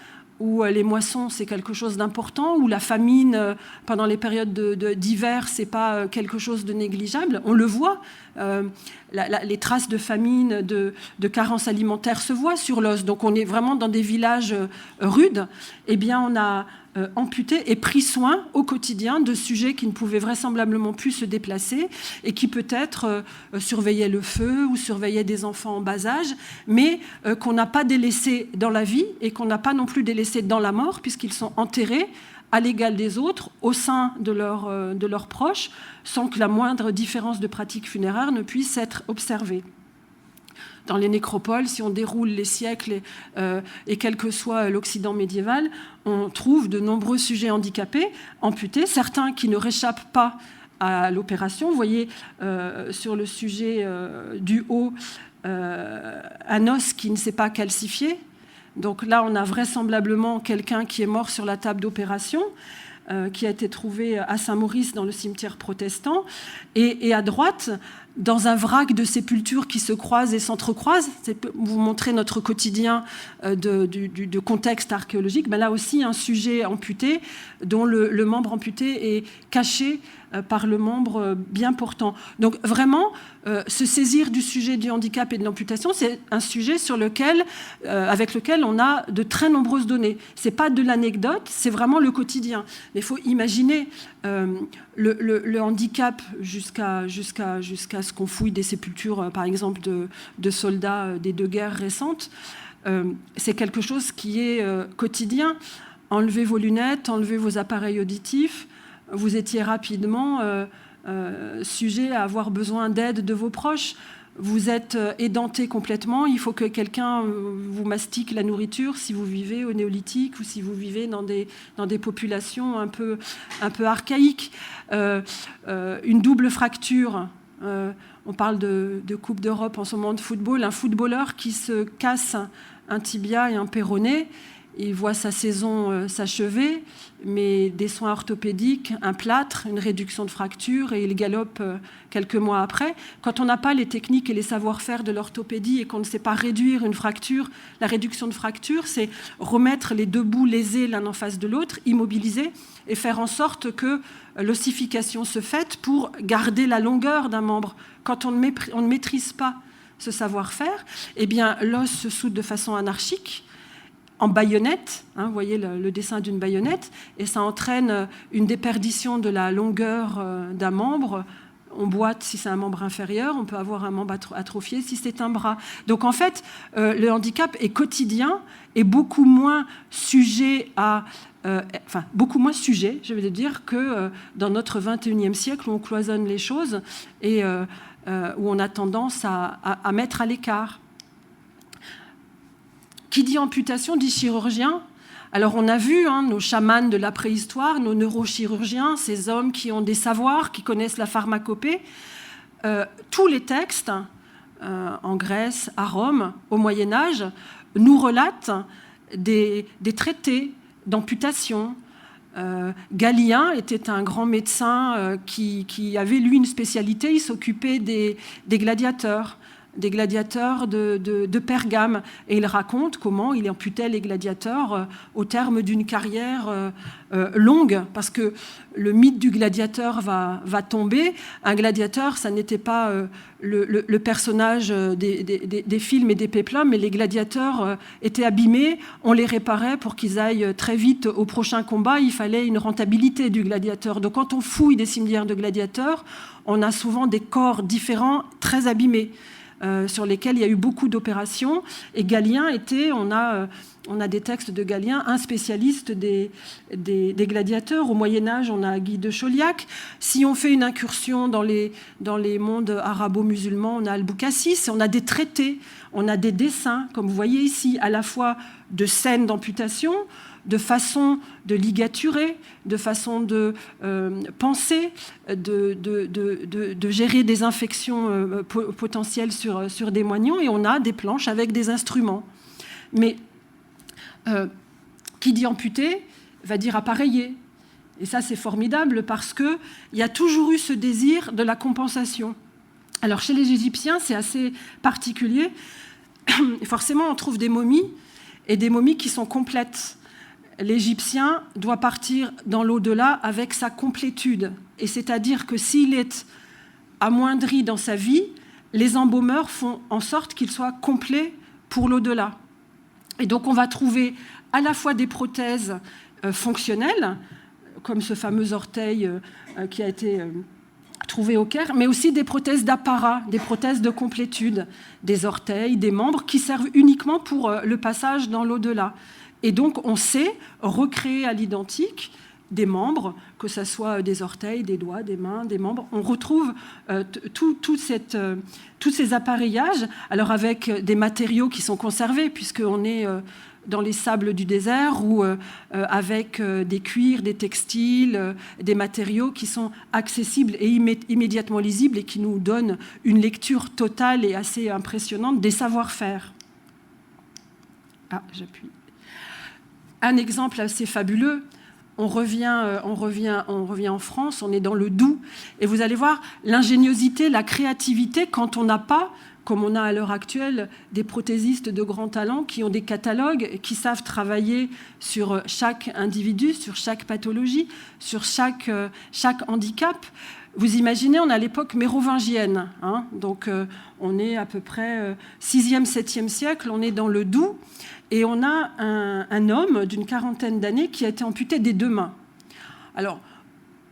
où les moissons, c'est quelque chose d'important, où la famine, pendant les périodes d'hiver, c'est pas quelque chose de négligeable. On le voit, les traces de famine, de carence alimentaire se voient sur l'os. Donc on est vraiment dans des villages rudes. Eh bien, on a amputé et pris soin au quotidien de sujets qui ne pouvaient vraisemblablement plus se déplacer et qui peut-être surveillaient le feu ou surveillaient des enfants en bas âge, mais qu'on n'a pas délaissés dans la vie et qu'on n'a pas non plus délaissés dans la mort, puisqu'ils sont enterrés à l'égal des autres, au sein de leurs proches, sans que la moindre différence de pratique funéraire ne puisse être observée. Dans les nécropoles, si on déroule les siècles et quel que soit l'Occident médiéval, on trouve de nombreux sujets handicapés, amputés, certains qui ne réchappent pas à l'opération. Vous voyez sur le sujet du haut un os qui ne s'est pas calcifié. Donc là, on a vraisemblablement quelqu'un qui est mort sur la table d'opération, qui a été trouvé à Saint-Maurice dans le cimetière protestant. Et à droite, dans un vrac de sépultures qui se croisent et s'entrecroisent, vous montrez notre quotidien de contexte archéologique, ben là aussi un sujet amputé dont le membre amputé est caché par le membre bien portant. Donc vraiment, se saisir du sujet du handicap et de l'amputation, c'est un sujet avec lequel on a de très nombreuses données. Ce n'est pas de l'anecdote, c'est vraiment le quotidien. Il faut imaginer le handicap jusqu'à ce qu'on fouille des sépultures, par exemple, de soldats des deux guerres récentes. C'est quelque chose qui est quotidien. Enlevez vos lunettes, enlevez vos appareils auditifs. Vous étiez rapidement sujet à avoir besoin d'aide de vos proches. Vous êtes édenté complètement. Il faut que quelqu'un vous mastique la nourriture si vous vivez au néolithique ou si vous vivez dans des populations un peu archaïques. Une double fracture. On parle de Coupe d'Europe en ce moment de football. Un footballeur qui se casse un tibia et un péroné, il voit sa saison s'achever, mais des soins orthopédiques, un plâtre, une réduction de fracture, et il galope quelques mois après. Quand on n'a pas les techniques et les savoir-faire de l'orthopédie et qu'on ne sait pas réduire une fracture, la réduction de fracture, c'est remettre les deux bouts lésés l'un en face de l'autre, immobiliser, et faire en sorte que l'ossification se fasse pour garder la longueur d'un membre. Quand on ne maîtrise pas ce savoir-faire, eh bien, l'os se soude de façon anarchique, en baïonnette, vous voyez le dessin d'une baïonnette, et ça entraîne une déperdition de la longueur d'un membre. On boite si c'est un membre inférieur, on peut avoir un membre atrophié si c'est un bras. Donc en fait, le handicap est quotidien et beaucoup moins sujet je vais dire, que dans notre 21e siècle où on cloisonne les choses et où on a tendance à mettre à l'écart. Qui dit amputation dit chirurgien. Alors on a vu nos chamans de la préhistoire, nos neurochirurgiens, ces hommes qui ont des savoirs, qui connaissent la pharmacopée. Tous les textes, en Grèce, à Rome, au Moyen-Âge, nous relatent des traités d'amputation. Galien était un grand médecin qui avait, lui, une spécialité. Il s'occupait des gladiateurs de Pergame. Et il raconte comment il amputait les gladiateurs au terme d'une carrière longue, parce que le mythe du gladiateur va tomber. Un gladiateur, ça n'était pas le personnage des films et des péplums, mais les gladiateurs étaient abîmés, on les réparait pour qu'ils aillent très vite au prochain combat. Il fallait une rentabilité du gladiateur. Donc quand on fouille des cimetières de gladiateurs, on a souvent des corps différents, très abîmés. Sur lesquels il y a eu beaucoup d'opérations. Et Galien était, on a des textes de Galien, un spécialiste des gladiateurs. Au Moyen-Âge, on a Guy de Chauliac. Si on fait une incursion dans les mondes arabo-musulmans, on a Al-Boukassis, on a des traités, on a des dessins, comme vous voyez ici, à la fois de scènes d'amputation, de façon de ligaturer, de façon de penser, de gérer des infections potentielles sur des moignons, et on a des planches avec des instruments. Mais qui dit amputé va dire appareillé. Et ça, c'est formidable parce qu'il y a toujours eu ce désir de la compensation. Alors, chez les Égyptiens, c'est assez particulier. Forcément, on trouve des momies, et des momies qui sont complètes. L'Égyptien doit partir dans l'au-delà avec sa complétude. Et c'est-à-dire que s'il est amoindri dans sa vie, les embaumeurs font en sorte qu'il soit complet pour l'au-delà. Et donc, on va trouver à la fois des prothèses fonctionnelles, comme ce fameux orteil qui a été trouvé au Caire, mais aussi des prothèses d'apparat, des prothèses de complétude, des orteils, des membres qui servent uniquement pour le passage dans l'au-delà. Et donc, on sait recréer à l'identique des membres, que ce soit des orteils, des doigts, des mains, des membres. On retrouve tous ces appareillages, alors avec des matériaux qui sont conservés, puisqu'on est dans les sables du désert, ou avec des cuirs, des textiles, des matériaux qui sont accessibles et immédiatement lisibles et qui nous donnent une lecture totale et assez impressionnante des savoir-faire. Ah, j'appuie. Un exemple assez fabuleux. On revient en France, on est dans le Doubs, et vous allez voir l'ingéniosité, la créativité quand on n'a pas, comme on a à l'heure actuelle, des prothésistes de grand talent qui ont des catalogues, qui savent travailler sur chaque individu, sur chaque pathologie, sur chaque handicap. Vous imaginez, on est à l'époque mérovingienne, hein, donc on est à peu près 6e, 7e siècle, on est dans le Doubs, et on a un homme d'une quarantaine d'années qui a été amputé des 2 mains. Alors,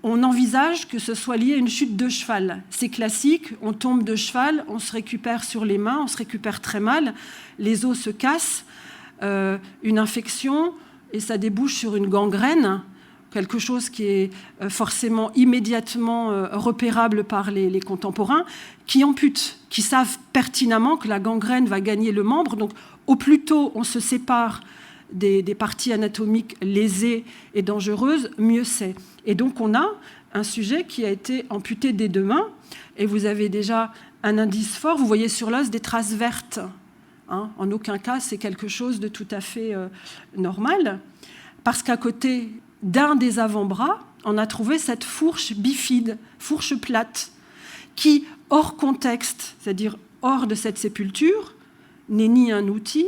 on envisage que ce soit lié à une chute de cheval. C'est classique, on tombe de cheval, on se récupère sur les mains, on se récupère très mal, les os se cassent, une infection, et ça débouche sur une gangrène, quelque chose qui est forcément immédiatement repérable par les contemporains, qui amputent, qui savent pertinemment que la gangrène va gagner le membre. Donc, au plus tôt on se sépare des parties anatomiques lésées et dangereuses, mieux c'est. Et donc, on a un sujet qui a été amputé des 2 mains, et vous avez déjà un indice fort. Vous voyez sur l'os des traces vertes. Hein, en aucun cas, c'est quelque chose de tout à fait normal, parce qu'à côté d'un des avant-bras, on a trouvé cette fourche bifide, fourche plate, qui, hors contexte, c'est-à-dire hors de cette sépulture, n'est ni un outil,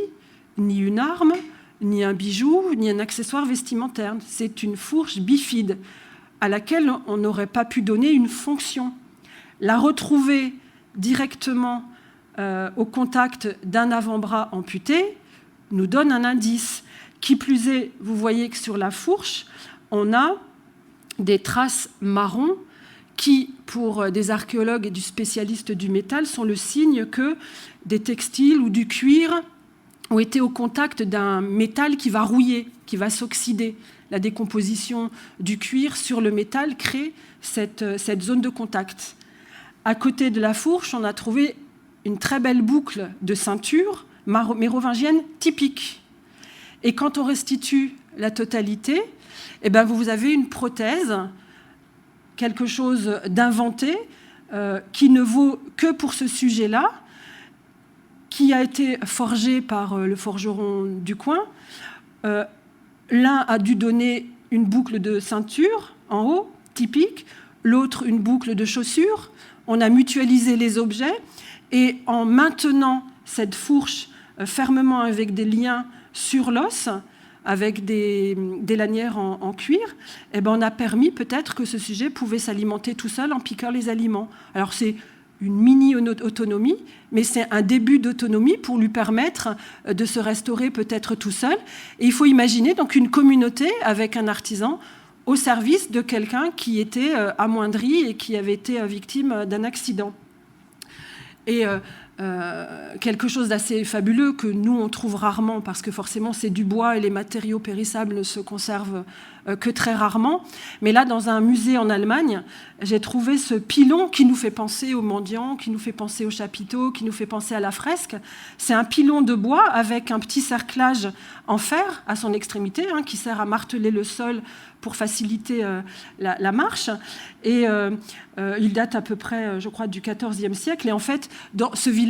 ni une arme, ni un bijou, ni un accessoire vestimentaire. C'est une fourche bifide à laquelle on n'aurait pas pu donner une fonction. La retrouver directement au contact d'un avant-bras amputé nous donne un indice. Qui plus est, vous voyez que sur la fourche, on a des traces marron qui, pour des archéologues et des spécialistes du métal, sont le signe que des textiles ou du cuir ont été au contact d'un métal qui va rouiller, qui va s'oxyder. La décomposition du cuir sur le métal crée cette zone de contact. À côté de la fourche, on a trouvé une très belle boucle de ceinture mérovingienne typique. Et quand on restitue la totalité, eh ben vous avez une prothèse, quelque chose d'inventé, qui ne vaut que pour ce sujet-là, qui a été forgé par le forgeron du coin. L'un a dû donner une boucle de ceinture en haut, typique, l'autre une boucle de chaussure. On a mutualisé les objets, et en maintenant cette fourche fermement avec des liens sur l'os, avec des lanières en cuir, eh ben on a permis peut-être que ce sujet pouvait s'alimenter tout seul en piquant les aliments. Alors c'est une mini-autonomie, mais c'est un début d'autonomie pour lui permettre de se restaurer peut-être tout seul. Et il faut imaginer donc une communauté avec un artisan au service de quelqu'un qui était amoindri et qui avait été victime d'un accident. Et quelque chose d'assez fabuleux que nous, on trouve rarement, parce que forcément, c'est du bois et les matériaux périssables ne se conservent que très rarement. Mais là, dans un musée en Allemagne, j'ai trouvé ce pilon qui nous fait penser aux mendiants, qui nous fait penser aux chapiteaux, qui nous fait penser à la fresque. C'est un pilon de bois avec un petit cerclage en fer à son extrémité, qui sert à marteler le sol pour faciliter la marche. Et il date à peu près, je crois, du XIVe siècle. Et en fait,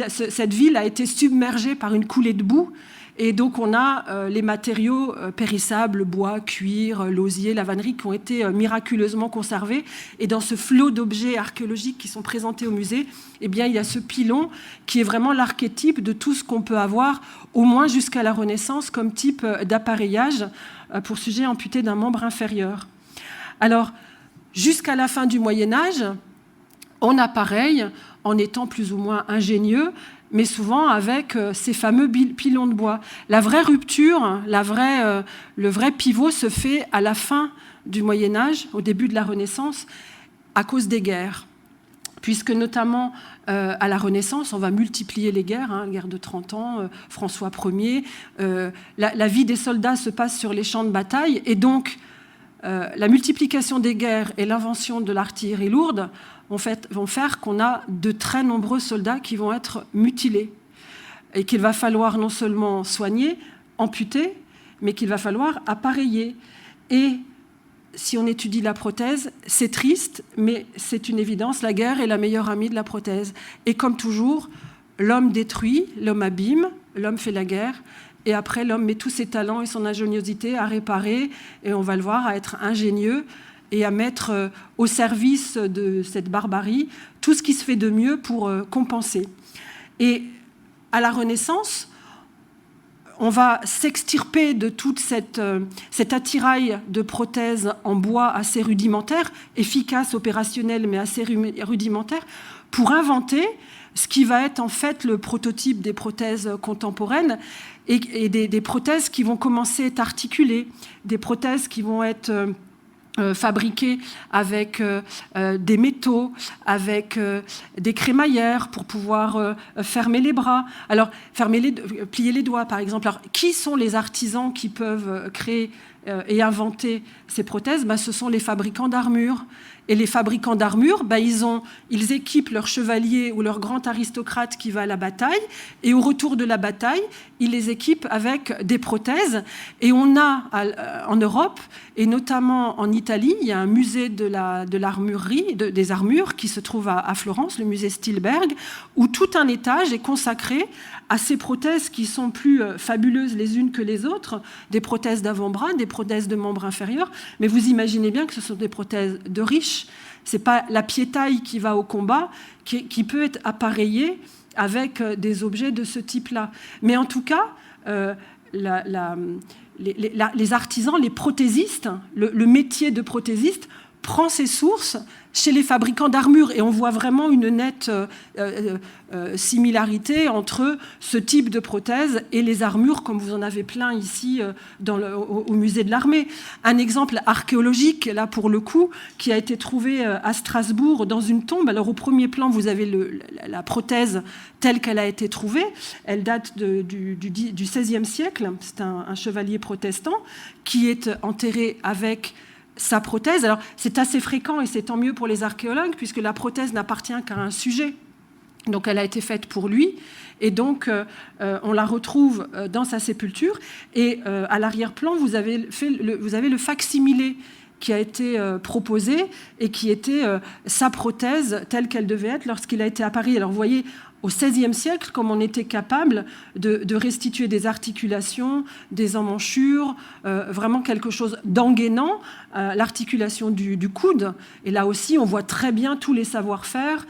cette ville a été submergée par une coulée de boue. Et donc, on a les matériaux périssables, bois, cuir, l'osier, la vannerie, qui ont été miraculeusement conservés. Et dans ce flot d'objets archéologiques qui sont présentés au musée, eh bien, il y a ce pilon qui est vraiment l'archétype de tout ce qu'on peut avoir, au moins jusqu'à la Renaissance, comme type d'appareillage pour sujet amputé d'un membre inférieur. Alors, jusqu'à la fin du Moyen-Âge, on appareille en étant plus ou moins ingénieux, mais souvent avec ces fameux pilons de bois. La vraie rupture, le vrai pivot se fait à la fin du Moyen-Âge, au début de la Renaissance, à cause des guerres. Puisque notamment à la Renaissance, on va multiplier les guerres, la guerre de 30 ans, François Ier. La vie des soldats se passe sur les champs de bataille, et donc la multiplication des guerres et l'invention de l'artillerie lourde vont faire qu'on a de très nombreux soldats qui vont être mutilés et qu'il va falloir non seulement soigner, amputer, mais qu'il va falloir appareiller. Et si on étudie la prothèse, c'est triste, mais c'est une évidence, la guerre est la meilleure amie de la prothèse. Et comme toujours, l'homme détruit, l'homme abîme, l'homme fait la guerre, et après l'homme met tous ses talents et son ingéniosité à réparer, et on va le voir, à être ingénieux, et à mettre au service de cette barbarie tout ce qui se fait de mieux pour compenser. Et à la Renaissance, on va s'extirper de toute cet attirail de prothèses en bois assez rudimentaire, efficace, opérationnel, mais assez rudimentaire, pour inventer ce qui va être en fait le prototype des prothèses contemporaines et des prothèses qui vont commencer à être articulées, des prothèses qui vont être fabriquées avec des métaux, avec des crémaillères pour pouvoir fermer les bras. Alors, plier les doigts, par exemple. Alors, qui sont les artisans qui peuvent créer et inventer ces prothèses? Ce sont les fabricants d'armures. Et les fabricants d'armures, ils équipent leur chevalier ou leur grand aristocrate qui va à la bataille, et au retour de la bataille, ils les équipent avec des prothèses. Et on a en Europe, et notamment en Italie, il y a un musée de l'armurerie, des armures qui se trouve à Florence, le musée Stilberg, où tout un étage est consacré à ces prothèses qui sont plus fabuleuses les unes que les autres, des prothèses d'avant-bras, des prothèses de membres inférieurs, mais vous imaginez bien que ce sont des prothèses de riches. Ce n'est pas la piétaille qui va au combat qui peut être appareillée avec des objets de ce type-là. Mais en tout cas, les artisans, les prothésistes, le métier de prothésiste prend ses sources chez les fabricants d'armures. Et on voit vraiment une nette similarité entre ce type de prothèse et les armures, comme vous en avez plein ici au musée de l'armée. Un exemple archéologique, là pour le coup, qui a été trouvé à Strasbourg dans une tombe. Alors au premier plan, vous avez la prothèse telle qu'elle a été trouvée. Elle date du XVIe siècle. C'est un chevalier protestant qui est enterré avec sa prothèse. Alors, c'est assez fréquent et c'est tant mieux pour les archéologues puisque la prothèse n'appartient qu'à un sujet. Donc, elle a été faite pour lui et donc on la retrouve dans sa sépulture. Et à l'arrière-plan, vous avez le fac-similé qui a été proposé et qui était sa prothèse telle qu'elle devait être lorsqu'il a été appareillé. Alors, vous voyez, au XVIe siècle, comme on était capable de restituer des articulations, des emmanchures, vraiment quelque chose d'engainant, l'articulation du coude. Et là aussi, on voit très bien tous les savoir-faire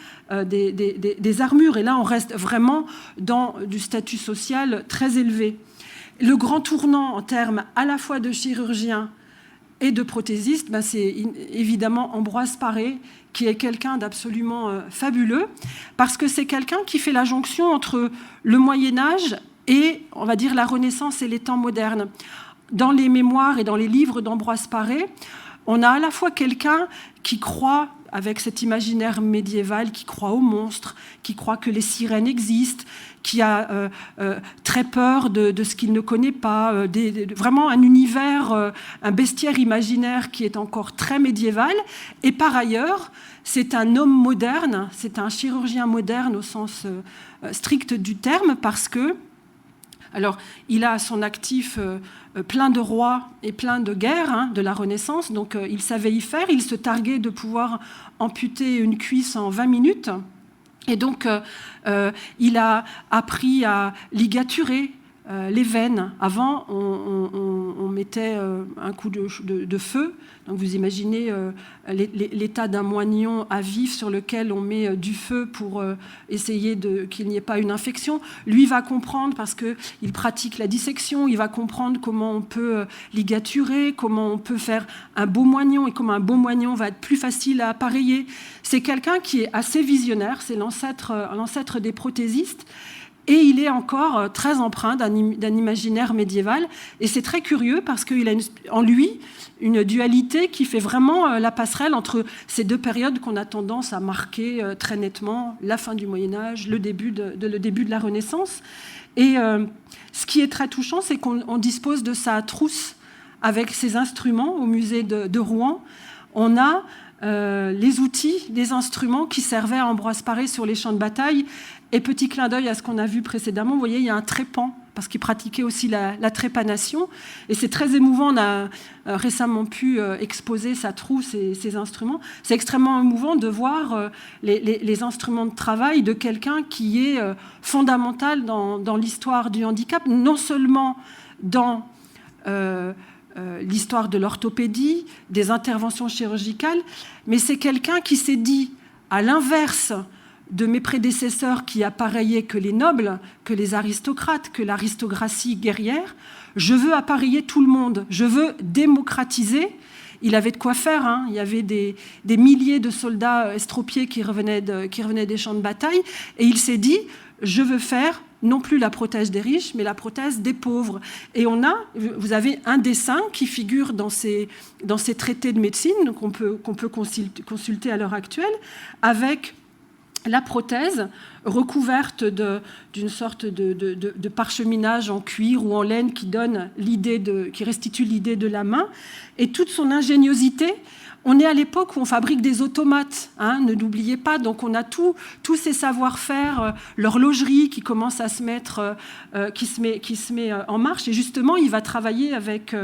des armures. Et là, on reste vraiment dans du statut social très élevé. Le grand tournant en termes à la fois de chirurgien et de prothésiste, c'est évidemment Ambroise Paré, qui est quelqu'un d'absolument fabuleux, parce que c'est quelqu'un qui fait la jonction entre le Moyen-Âge et, on va dire, la Renaissance et les temps modernes. Dans les mémoires et dans les livres d'Ambroise Paré, on a à la fois quelqu'un qui croit avec cet imaginaire médiéval qui croit aux monstres, qui croit que les sirènes existent, qui a très peur de ce qu'il ne connaît pas, vraiment un univers, un bestiaire imaginaire qui est encore très médiéval. Et par ailleurs, c'est un homme moderne, c'est un chirurgien moderne au sens strict du terme, parce que, alors, il a à son actif plein de rois et plein de guerres de la Renaissance, donc il savait y faire, il se targuait de pouvoir amputer une cuisse en 20 minutes. Et donc, il a appris à ligaturer les veines. Avant, on mettait un coup de feu. Donc, vous imaginez l'état d'un moignon à vif sur lequel on met du feu pour essayer qu'il n'y ait pas une infection. Lui va comprendre, parce qu'il pratique la dissection, il va comprendre comment on peut ligaturer, comment on peut faire un beau moignon et comment un beau moignon va être plus facile à appareiller. C'est quelqu'un qui est assez visionnaire, c'est l'ancêtre des prothésistes. Et il est encore très empreint d'un imaginaire médiéval. Et c'est très curieux parce qu'il a en lui une dualité qui fait vraiment la passerelle entre ces deux périodes qu'on a tendance à marquer très nettement, la fin du Moyen-Âge, le début de la Renaissance. Et ce qui est très touchant, c'est qu'on dispose de sa trousse avec ses instruments au musée de Rouen. On a les outils, les instruments qui servaient à Ambroise Paré sur les champs de bataille. Et petit clin d'œil à ce qu'on a vu précédemment, vous voyez, il y a un trépan, parce qu'il pratiquait aussi la trépanation. Et c'est très émouvant, on a récemment pu exposer sa trousse et ses instruments. C'est extrêmement émouvant de voir les instruments de travail de quelqu'un qui est fondamental dans l'histoire du handicap, non seulement dans l'histoire de l'orthopédie, des interventions chirurgicales, mais c'est quelqu'un qui s'est dit, à l'inverse de mes prédécesseurs qui appareillaient que les nobles, que les aristocrates, que l'aristocratie guerrière, je veux appareiller tout le monde, je veux démocratiser. Il avait de quoi faire, Il y avait des milliers de soldats estropiés qui revenaient des champs de bataille, et il s'est dit, je veux faire non plus la prothèse des riches, mais la prothèse des pauvres. Et vous avez un dessin qui figure dans ces traités de médecine qu'on peut consulter à l'heure actuelle, avec la prothèse recouverte d'une sorte de parcheminage en cuir ou en laine qui restitue l'idée de la main, et toute son ingéniosité. On est à l'époque où on fabrique des automates, ne l'oubliez pas. Donc on a tous ces savoir-faire, l'horlogerie qui commence à se mettre, qui se met en marche. Et justement, il va travailler avec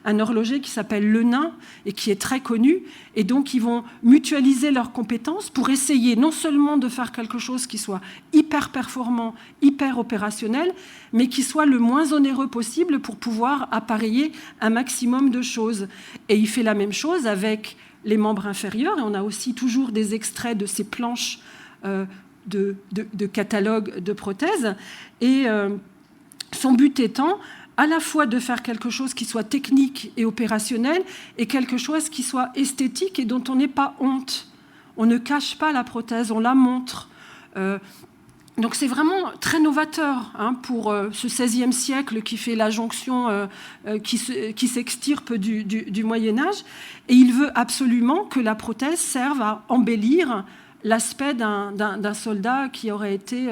un horloger qui s'appelle Le Nain et qui est très connu. Et donc ils vont mutualiser leurs compétences pour essayer non seulement de faire quelque chose qui soit hyper performant, hyper opérationnel, mais qui soit le moins onéreux possible pour pouvoir appareiller un maximum de choses. Et il fait la même chose avec les membres inférieurs, et on a aussi toujours des extraits de ces planches de catalogue de prothèses. Et son but étant à la fois de faire quelque chose qui soit technique et opérationnel, et quelque chose qui soit esthétique et dont on n'ait pas honte. On ne cache pas la prothèse, on la montre. Donc c'est vraiment très novateur pour ce XVIe siècle qui fait la jonction, qui s'extirpe du Moyen-Âge. Et il veut absolument que la prothèse serve à embellir l'aspect d'un soldat qui aurait été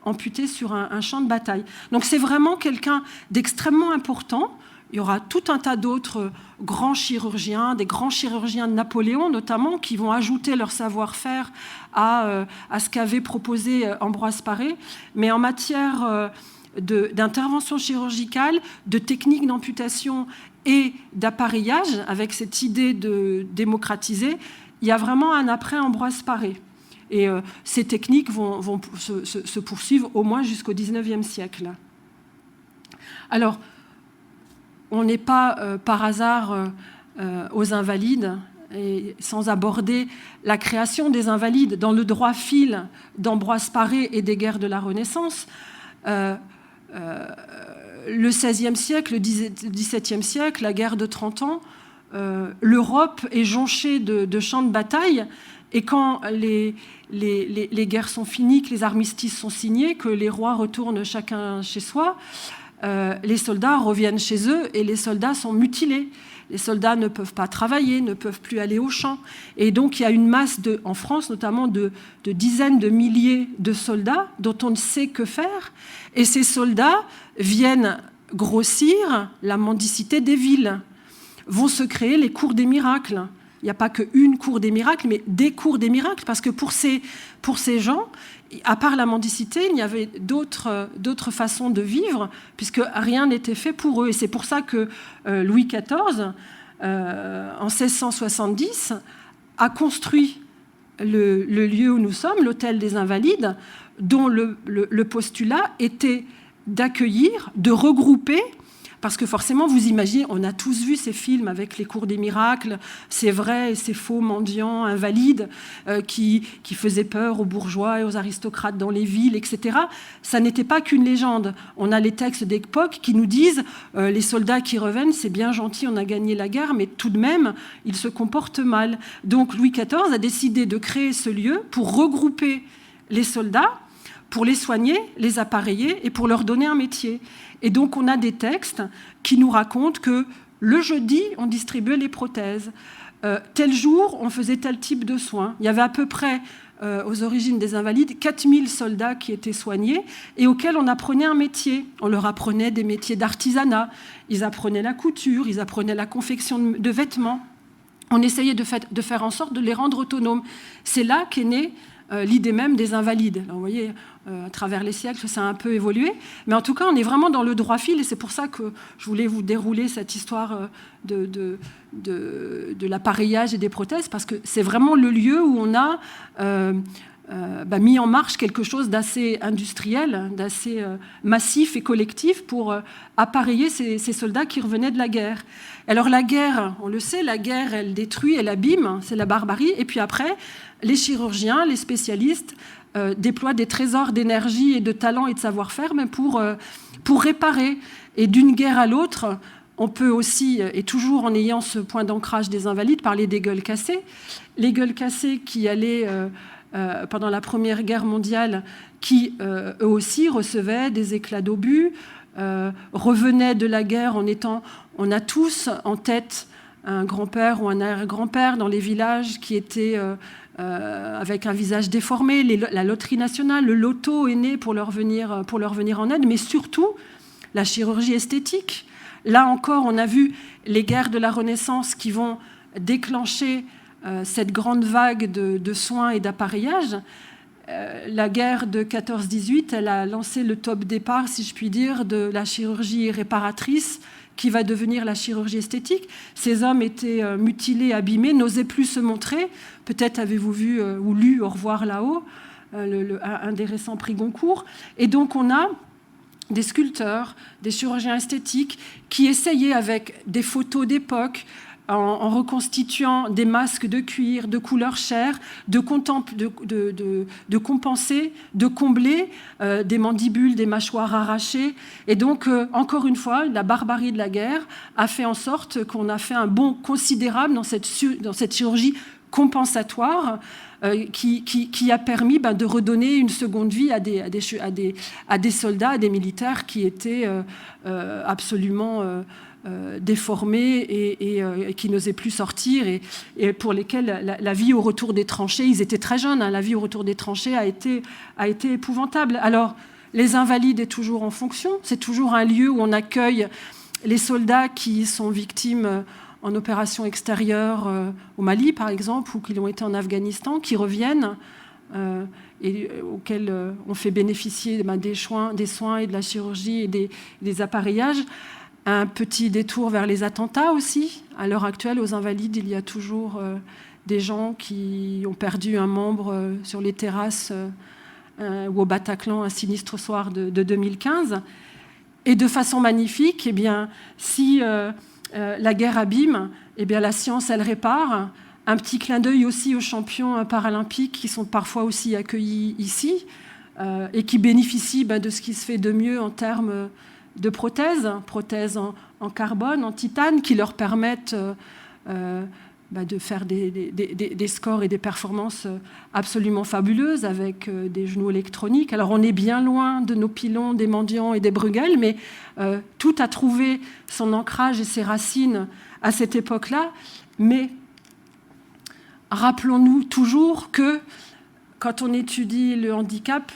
amputé sur un champ de bataille. Donc c'est vraiment quelqu'un d'extrêmement important. Il y aura tout un tas d'autres grands chirurgiens, des grands chirurgiens de Napoléon notamment, qui vont ajouter leur savoir-faire à ce qu'avait proposé Ambroise Paré. Mais en matière d'intervention chirurgicale, de technique d'amputation et d'appareillage, avec cette idée de démocratiser, il y a vraiment un après Ambroise Paré. Et ces techniques vont se poursuivre au moins jusqu'au XIXe siècle. Alors, on n'est pas par hasard aux Invalides, et sans aborder la création des Invalides dans le droit fil d'Ambroise Paré et des guerres de la Renaissance. Le XVIe siècle, le XVIIe siècle, la guerre de 30 ans, l'Europe est jonchée de champs de bataille. Et quand les guerres sont finies, que les armistices sont signés, que les rois retournent chacun chez soi, les soldats reviennent chez eux et les soldats sont mutilés. Les soldats ne peuvent pas travailler, ne peuvent plus aller au champ. Et donc, il y a une masse, en France notamment, de dizaines de milliers de soldats dont on ne sait que faire. Et ces soldats viennent grossir la mendicité des villes. Vont se créer les cours des miracles. Il n'y a pas qu'une cour des miracles, mais des cours des miracles, parce que pour ces gens, à part la mendicité, il y avait d'autres façons de vivre, puisque rien n'était fait pour eux. Et c'est pour ça que Louis XIV, en 1670, a construit le lieu où nous sommes, l'hôtel des Invalides, dont le postulat était d'accueillir, de regrouper. Parce que forcément, vous imaginez, on a tous vu ces films avec les cours des miracles, ces vrais et ces faux mendiants invalides qui faisaient peur aux bourgeois et aux aristocrates dans les villes, etc. Ça n'était pas qu'une légende. On a les textes d'époque qui nous disent les soldats qui reviennent, c'est bien gentil, on a gagné la guerre, mais tout de même, ils se comportent mal. Donc Louis XIV a décidé de créer ce lieu pour regrouper les soldats, pour les soigner, les appareiller et pour leur donner un métier. Et donc, on a des textes qui nous racontent que le jeudi, on distribuait les prothèses. Tel jour, on faisait tel type de soins. Il y avait à peu près, aux origines des Invalides, 4000 soldats qui étaient soignés et auxquels on apprenait un métier. On leur apprenait des métiers d'artisanat, ils apprenaient la couture, ils apprenaient la confection de vêtements. On essayait de faire en sorte de les rendre autonomes. C'est là qu'est née l'idée même des Invalides. Alors, vous voyez, à travers les siècles, ça a un peu évolué. Mais en tout cas, on est vraiment dans le droit fil et c'est pour ça que je voulais vous dérouler cette histoire de l'appareillage et des prothèses, parce que c'est vraiment le lieu où on a mis en marche quelque chose d'assez industriel, d'assez massif et collectif pour appareiller ces soldats qui revenaient de la guerre. Alors la guerre, on le sait, la guerre, elle détruit, elle abîme, c'est la barbarie. Et puis après, les chirurgiens, les spécialistes déploient des trésors d'énergie et de talent et de savoir-faire, mais pour réparer. Et d'une guerre à l'autre, on peut aussi, et toujours en ayant ce point d'ancrage des Invalides, parler des gueules cassées. Les gueules cassées qui allaient, pendant la Première Guerre mondiale, qui eux aussi recevaient des éclats d'obus, revenaient de la guerre on a tous en tête un grand-père ou un arrière-grand-père dans les villages qui était avec un visage déformé. La loterie nationale, le loto est né pour leur venir en aide, mais surtout la chirurgie esthétique. Là encore, on a vu les guerres de la Renaissance qui vont déclencher cette grande vague de soins et d'appareillage. La guerre de 14-18, elle a lancé le top départ, si je puis dire, de la chirurgie réparatrice qui va devenir la chirurgie esthétique. Ces hommes étaient mutilés, abîmés, n'osaient plus se montrer. Peut-être avez-vous vu ou lu Au revoir là-haut, un des récents prix Goncourt. Et donc on a des sculpteurs, des chirurgiens esthétiques qui essayaient avec des photos d'époque, en reconstituant des masques de cuir, de couleur chair, de compenser, de combler des mandibules, des mâchoires arrachées. Et donc, encore une fois, la barbarie de la guerre a fait en sorte qu'on a fait un bond considérable dans cette chirurgie compensatoire qui a permis de redonner une seconde vie à des soldats, à des militaires qui étaient absolument déformés et qui n'osaient plus sortir et pour lesquels la vie au retour des tranchées, ils étaient très jeunes, la vie au retour des tranchées a été épouvantable. Alors, les Invalides est toujours en fonction, c'est toujours un lieu où on accueille les soldats qui sont victimes en opération extérieure au Mali, par exemple, ou qui ont été en Afghanistan, qui reviennent et auxquels on fait bénéficier des soins et de la chirurgie et des apparillages. Un petit détour vers les attentats aussi. À l'heure actuelle, aux Invalides, il y a toujours des gens qui ont perdu un membre sur les terrasses ou au Bataclan, un sinistre soir de 2015. Et de façon magnifique, si la guerre abîme, la science, elle répare. Un petit clin d'œil aussi aux champions paralympiques qui sont parfois aussi accueillis ici et qui bénéficient de ce qui se fait de mieux en termes de prothèses en carbone, en titane, qui leur permettent de faire des scores et des performances absolument fabuleuses avec des genoux électroniques. Alors on est bien loin de nos Pilon, des Mendiant et des Bruegel, mais tout a trouvé son ancrage et ses racines à cette époque-là. Mais rappelons-nous toujours que quand on étudie le handicap,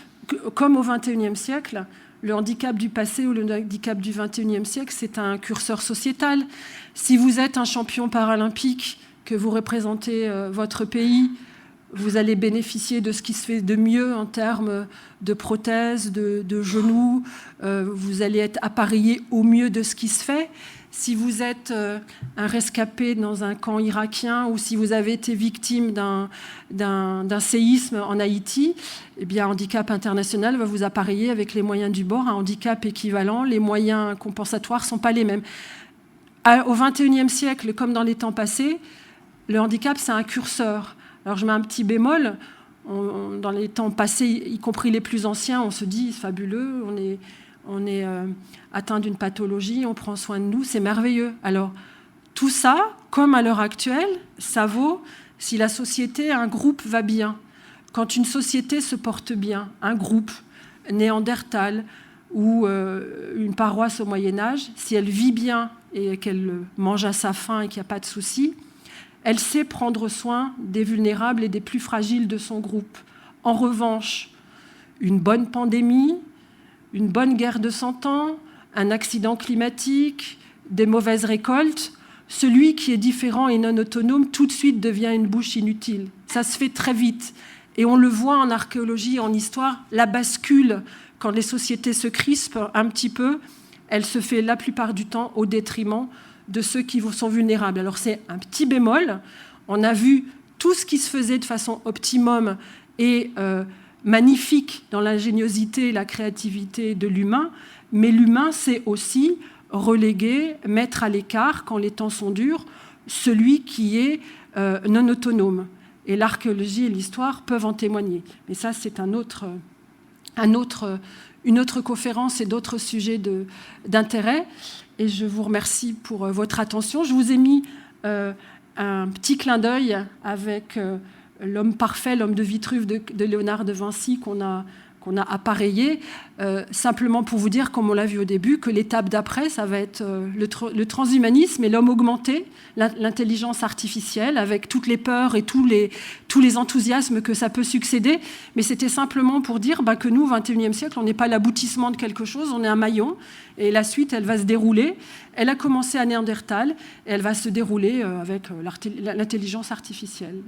comme au XXIe siècle, le handicap du passé ou le handicap du XXIe siècle, c'est un curseur sociétal. Si vous êtes un champion paralympique, que vous représentez votre pays, vous allez bénéficier de ce qui se fait de mieux en termes de prothèses, de genoux, vous allez être appareillé au mieux de ce qui se fait. Si vous êtes un rescapé dans un camp irakien ou si vous avez été victime d'un séisme en Haïti, eh bien, Handicap International va vous appareiller avec les moyens du bord. Un handicap équivalent, les moyens compensatoires ne sont pas les mêmes. Au XXIe siècle, comme dans les temps passés, le handicap, c'est un curseur. Alors, je mets un petit bémol. Dans les temps passés, y compris les plus anciens, on se dit, c'est fabuleux, on est atteint d'une pathologie, on prend soin de nous, c'est merveilleux. Alors, tout ça, comme à l'heure actuelle, ça vaut si la société, un groupe va bien. Quand une société se porte bien, un groupe néandertal ou une paroisse au Moyen-Âge, si elle vit bien et qu'elle mange à sa faim et qu'il n'y a pas de souci, elle sait prendre soin des vulnérables et des plus fragiles de son groupe. En revanche, une bonne pandémie, une bonne guerre de 100 ans, un accident climatique, des mauvaises récoltes, celui qui est différent et non autonome, tout de suite devient une bouche inutile. Ça se fait très vite. Et on le voit en archéologie, en histoire, la bascule, quand les sociétés se crispent un petit peu, elle se fait la plupart du temps au détriment de ceux qui sont vulnérables. Alors c'est un petit bémol. On a vu tout ce qui se faisait de façon optimum et magnifique dans l'ingéniosité et la créativité de l'humain, mais l'humain, c'est aussi reléguer, mettre à l'écart, quand les temps sont durs, celui qui est non autonome. Et l'archéologie et l'histoire peuvent en témoigner. Mais ça, c'est une autre conférence et d'autres sujets d'intérêt. Et je vous remercie pour votre attention. Je vous ai mis un petit clin d'œil avec l'homme parfait, l'homme de Vitruve de Léonard de Vinci qu'on a appareillé, simplement pour vous dire, comme on l'a vu au début, que l'étape d'après, ça va être le transhumanisme et l'homme augmenté, l'intelligence artificielle, avec toutes les peurs et tous les enthousiasmes que ça peut succéder. Mais c'était simplement pour dire que nous, au XXIe siècle, on n'est pas l'aboutissement de quelque chose, on est un maillon, et la suite, elle va se dérouler. Elle a commencé à Néandertal, et elle va se dérouler avec l'intelligence artificielle.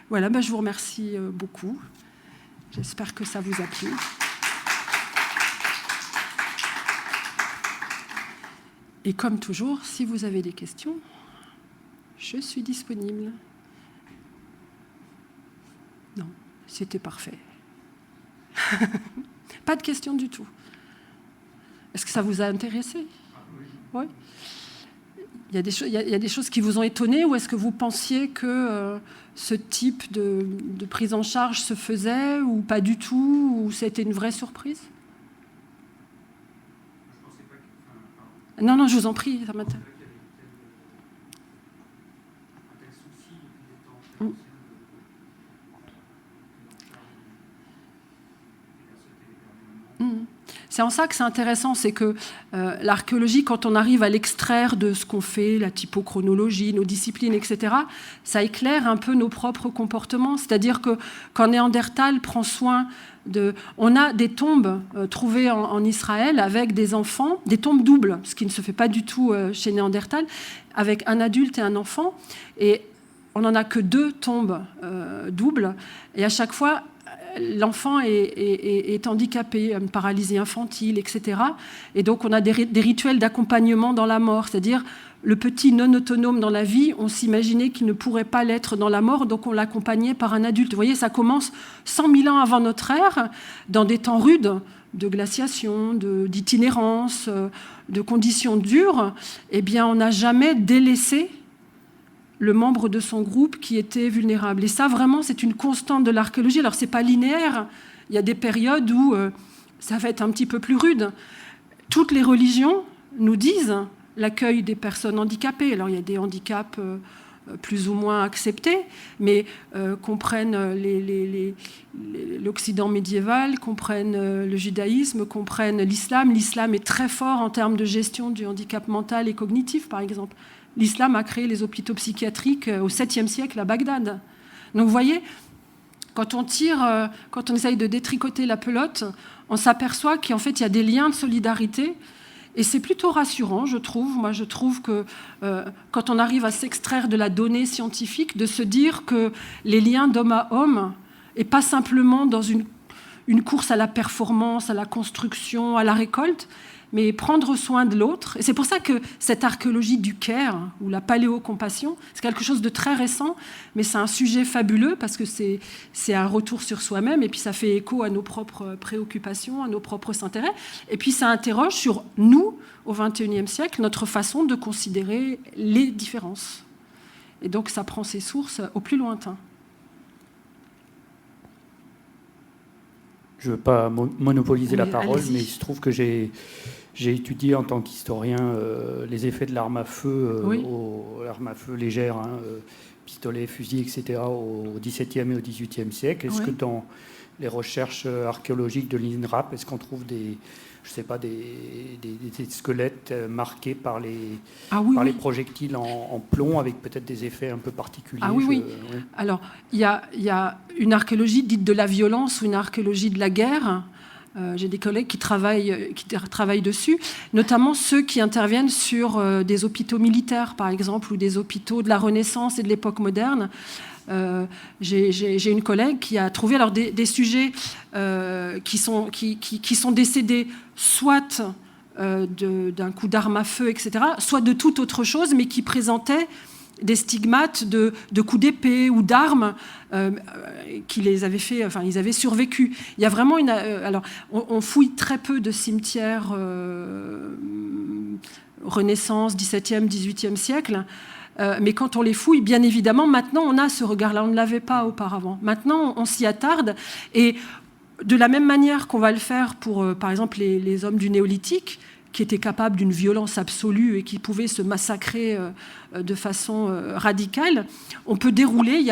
Voilà, je vous remercie beaucoup. J'espère que ça vous a plu. Et comme toujours, si vous avez des questions, je suis disponible. Non, c'était parfait. Pas de questions du tout. Est-ce que ça vous a intéressé? Oui. Il y a des choses qui vous ont étonné, ou est-ce que vous pensiez que ce type de prise en charge se faisait, ou pas du tout, ou c'était une vraie surprise? Non, je vous en prie, ça m'intéresse. C'est en ça que c'est intéressant, c'est que l'archéologie, quand on arrive à l'extraire de ce qu'on fait, la typochronologie, nos disciplines, etc., ça éclaire un peu nos propres comportements. C'est-à-dire que quand Néandertal prend soin de... On a des tombes trouvées en Israël avec des enfants, des tombes doubles, ce qui ne se fait pas du tout chez Néandertal, avec un adulte et un enfant. Et on n'en a que 2 tombes doubles. Et à chaque fois... l'enfant est handicapé, une paralysie infantile, etc. Et donc, on a des rituels d'accompagnement dans la mort, c'est-à-dire le petit non autonome dans la vie, on s'imaginait qu'il ne pourrait pas l'être dans la mort, donc on l'accompagnait par un adulte. Vous voyez, ça commence 100 000 ans avant notre ère, dans des temps rudes, de glaciation, d'itinérance, de conditions dures. Eh bien, on n'a jamais délaissé le membre de son groupe qui était vulnérable. Et ça, vraiment, c'est une constante de l'archéologie. Alors, ce n'est pas linéaire. Il y a des périodes où ça va être un petit peu plus rude. Toutes les religions nous disent l'accueil des personnes handicapées. Alors, il y a des handicaps plus ou moins acceptés, mais comprennent l'Occident médiéval, comprennent le judaïsme, comprennent l'islam. L'islam est très fort en termes de gestion du handicap mental et cognitif, par exemple. L'islam a créé les hôpitaux psychiatriques au 7e siècle à Bagdad. Donc vous voyez, quand on essaye de détricoter la pelote, on s'aperçoit qu'en fait, il y a des liens de solidarité. Et c'est plutôt rassurant, je trouve. Moi, je trouve que quand on arrive à s'extraire de la donnée scientifique, de se dire que les liens d'homme à homme, et pas simplement dans une course à la performance, à la construction, à la récolte, mais prendre soin de l'autre. Et c'est pour ça que cette archéologie du care, ou la paléocompassion, c'est quelque chose de très récent, mais c'est un sujet fabuleux parce que c'est un retour sur soi-même, et puis ça fait écho à nos propres préoccupations, à nos propres intérêts. Et puis ça interroge sur nous, au XXIe siècle, notre façon de considérer les différences. Et donc ça prend ses sources au plus lointain. Je ne veux pas monopoliser la parole, allez-y. mais il se trouve que j'ai étudié en tant qu'historien les effets de l'arme à feu, l'arme à feu légère, pistolet, fusil, etc., au XVIIe et au XVIIIe siècle. Est-ce que dans les recherches archéologiques de l'INRAP, est-ce qu'on trouve des squelettes marqués par les projectiles en plomb, avec peut-être des effets un peu particuliers? Oui. Alors, il y a une archéologie dite de la violence ou une archéologie de la guerre. J'ai des collègues qui travaillent dessus, notamment ceux qui interviennent sur des hôpitaux militaires, par exemple, ou des hôpitaux de la Renaissance et de l'époque moderne. J'ai une collègue qui a trouvé des sujets qui sont décédés soit d'un coup d'arme à feu, etc., soit de toute autre chose, mais qui présentaient des stigmates de coups d'épée ou d'armes qui les avaient fait, enfin, ils avaient survécu. Il y a vraiment alors, on fouille très peu de cimetières Renaissance, XVIIe, XVIIIe siècle. Mais quand on les fouille, bien évidemment, maintenant, on a ce regard-là. On ne l'avait pas auparavant. Maintenant, on s'y attarde. Et de la même manière qu'on va le faire pour, par exemple, les hommes du néolithique, qui étaient capables d'une violence absolue et qui pouvaient se massacrer de façon radicale, on peut dérouler.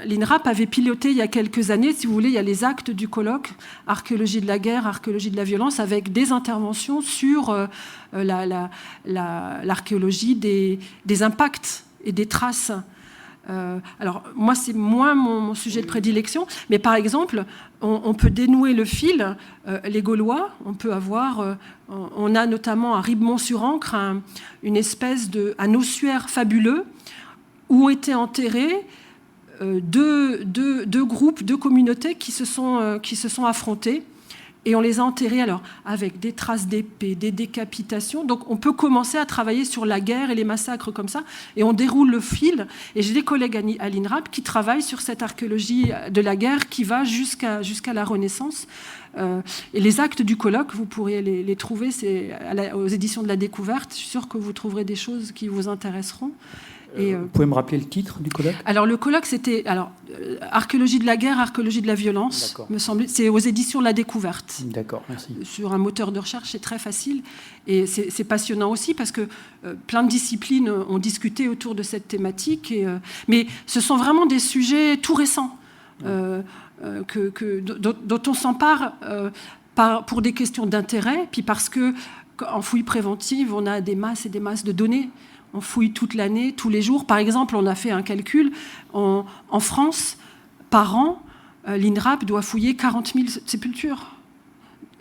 L'INRAP avait piloté il y a quelques années, si vous voulez, il y a les actes du colloque archéologie de la guerre, archéologie de la violence, avec des interventions sur l'archéologie des impacts et des traces. Alors, moi, c'est moins mon sujet de prédilection, mais par exemple, on peut dénouer le fil. Les Gaulois, on a notamment à Ribemont-sur-Ancre une espèce un ossuaire fabuleux où ont été enterrés deux groupes, deux communautés qui se sont affrontés. Et on les a enterrés alors, avec des traces d'épée, des décapitations. Donc on peut commencer à travailler sur la guerre et les massacres comme ça. Et on déroule le fil. Et j'ai des collègues à l'INRAP qui travaillent sur cette archéologie de la guerre qui va jusqu'à la Renaissance. Et les actes du colloque, vous pourriez les trouver aux éditions de la Découverte. Je suis sûre que vous trouverez des choses qui vous intéresseront. Vous pouvez me rappeler le titre du colloque ? Alors le colloque, c'était archéologie de la guerre, archéologie de la violence, me semble. C'est aux éditions de la Découverte. D'accord, merci. Sur un moteur de recherche, c'est très facile. Et c'est passionnant aussi parce que plein de disciplines ont discuté autour de cette thématique. Mais ce sont vraiment des sujets tout récents dont on s'empare pour des questions d'intérêt, puis parce qu'en fouille préventive, on a des masses et des masses de données. On fouille toute l'année, tous les jours. Par exemple, on a fait un calcul. En France, par an, l'INRAP doit fouiller 40 000 sépultures,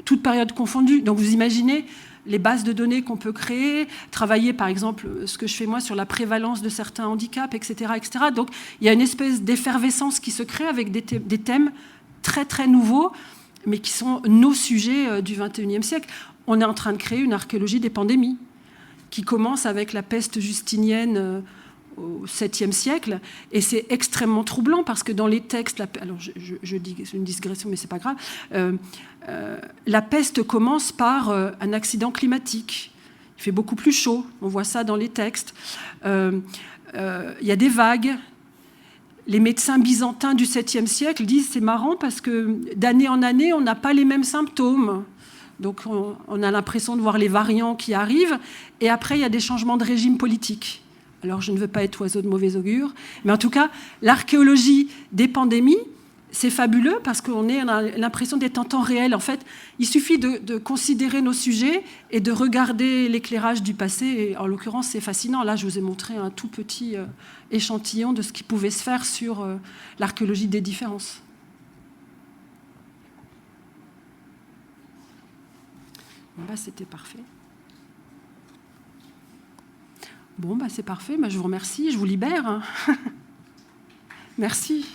toutes périodes confondues. Donc vous imaginez les bases de données qu'on peut créer, travailler par exemple, ce que je fais moi, sur la prévalence de certains handicaps, etc. etc. Donc il y a une espèce d'effervescence qui se crée avec des thèmes très très nouveaux, mais qui sont nos sujets du XXIe siècle. On est en train de créer une archéologie des pandémies, qui commence avec la peste justinienne au 7e siècle. Et c'est extrêmement troublant parce que dans les textes... Alors, je dis c'est une digression, mais c'est pas grave. La peste commence par un accident climatique. Il fait beaucoup plus chaud. On voit ça dans les textes. Il y a des vagues. Les médecins byzantins du 7e siècle disent c'est marrant parce que d'année en année, on n'a pas les mêmes symptômes. Donc on a l'impression de voir les variants qui arrivent. Et après, il y a des changements de régime politique. Alors, je ne veux pas être oiseau de mauvais augure, mais en tout cas, l'archéologie des pandémies, c'est fabuleux parce qu'on a l'impression d'être en temps réel. En fait, il suffit de considérer nos sujets et de regarder l'éclairage du passé. Et en l'occurrence, c'est fascinant. Là, je vous ai montré un tout petit échantillon de ce qui pouvait se faire sur l'archéologie des différences. Bah, c'était parfait. Bon, bah, c'est parfait. Bah, je vous remercie. Je vous libère. Merci.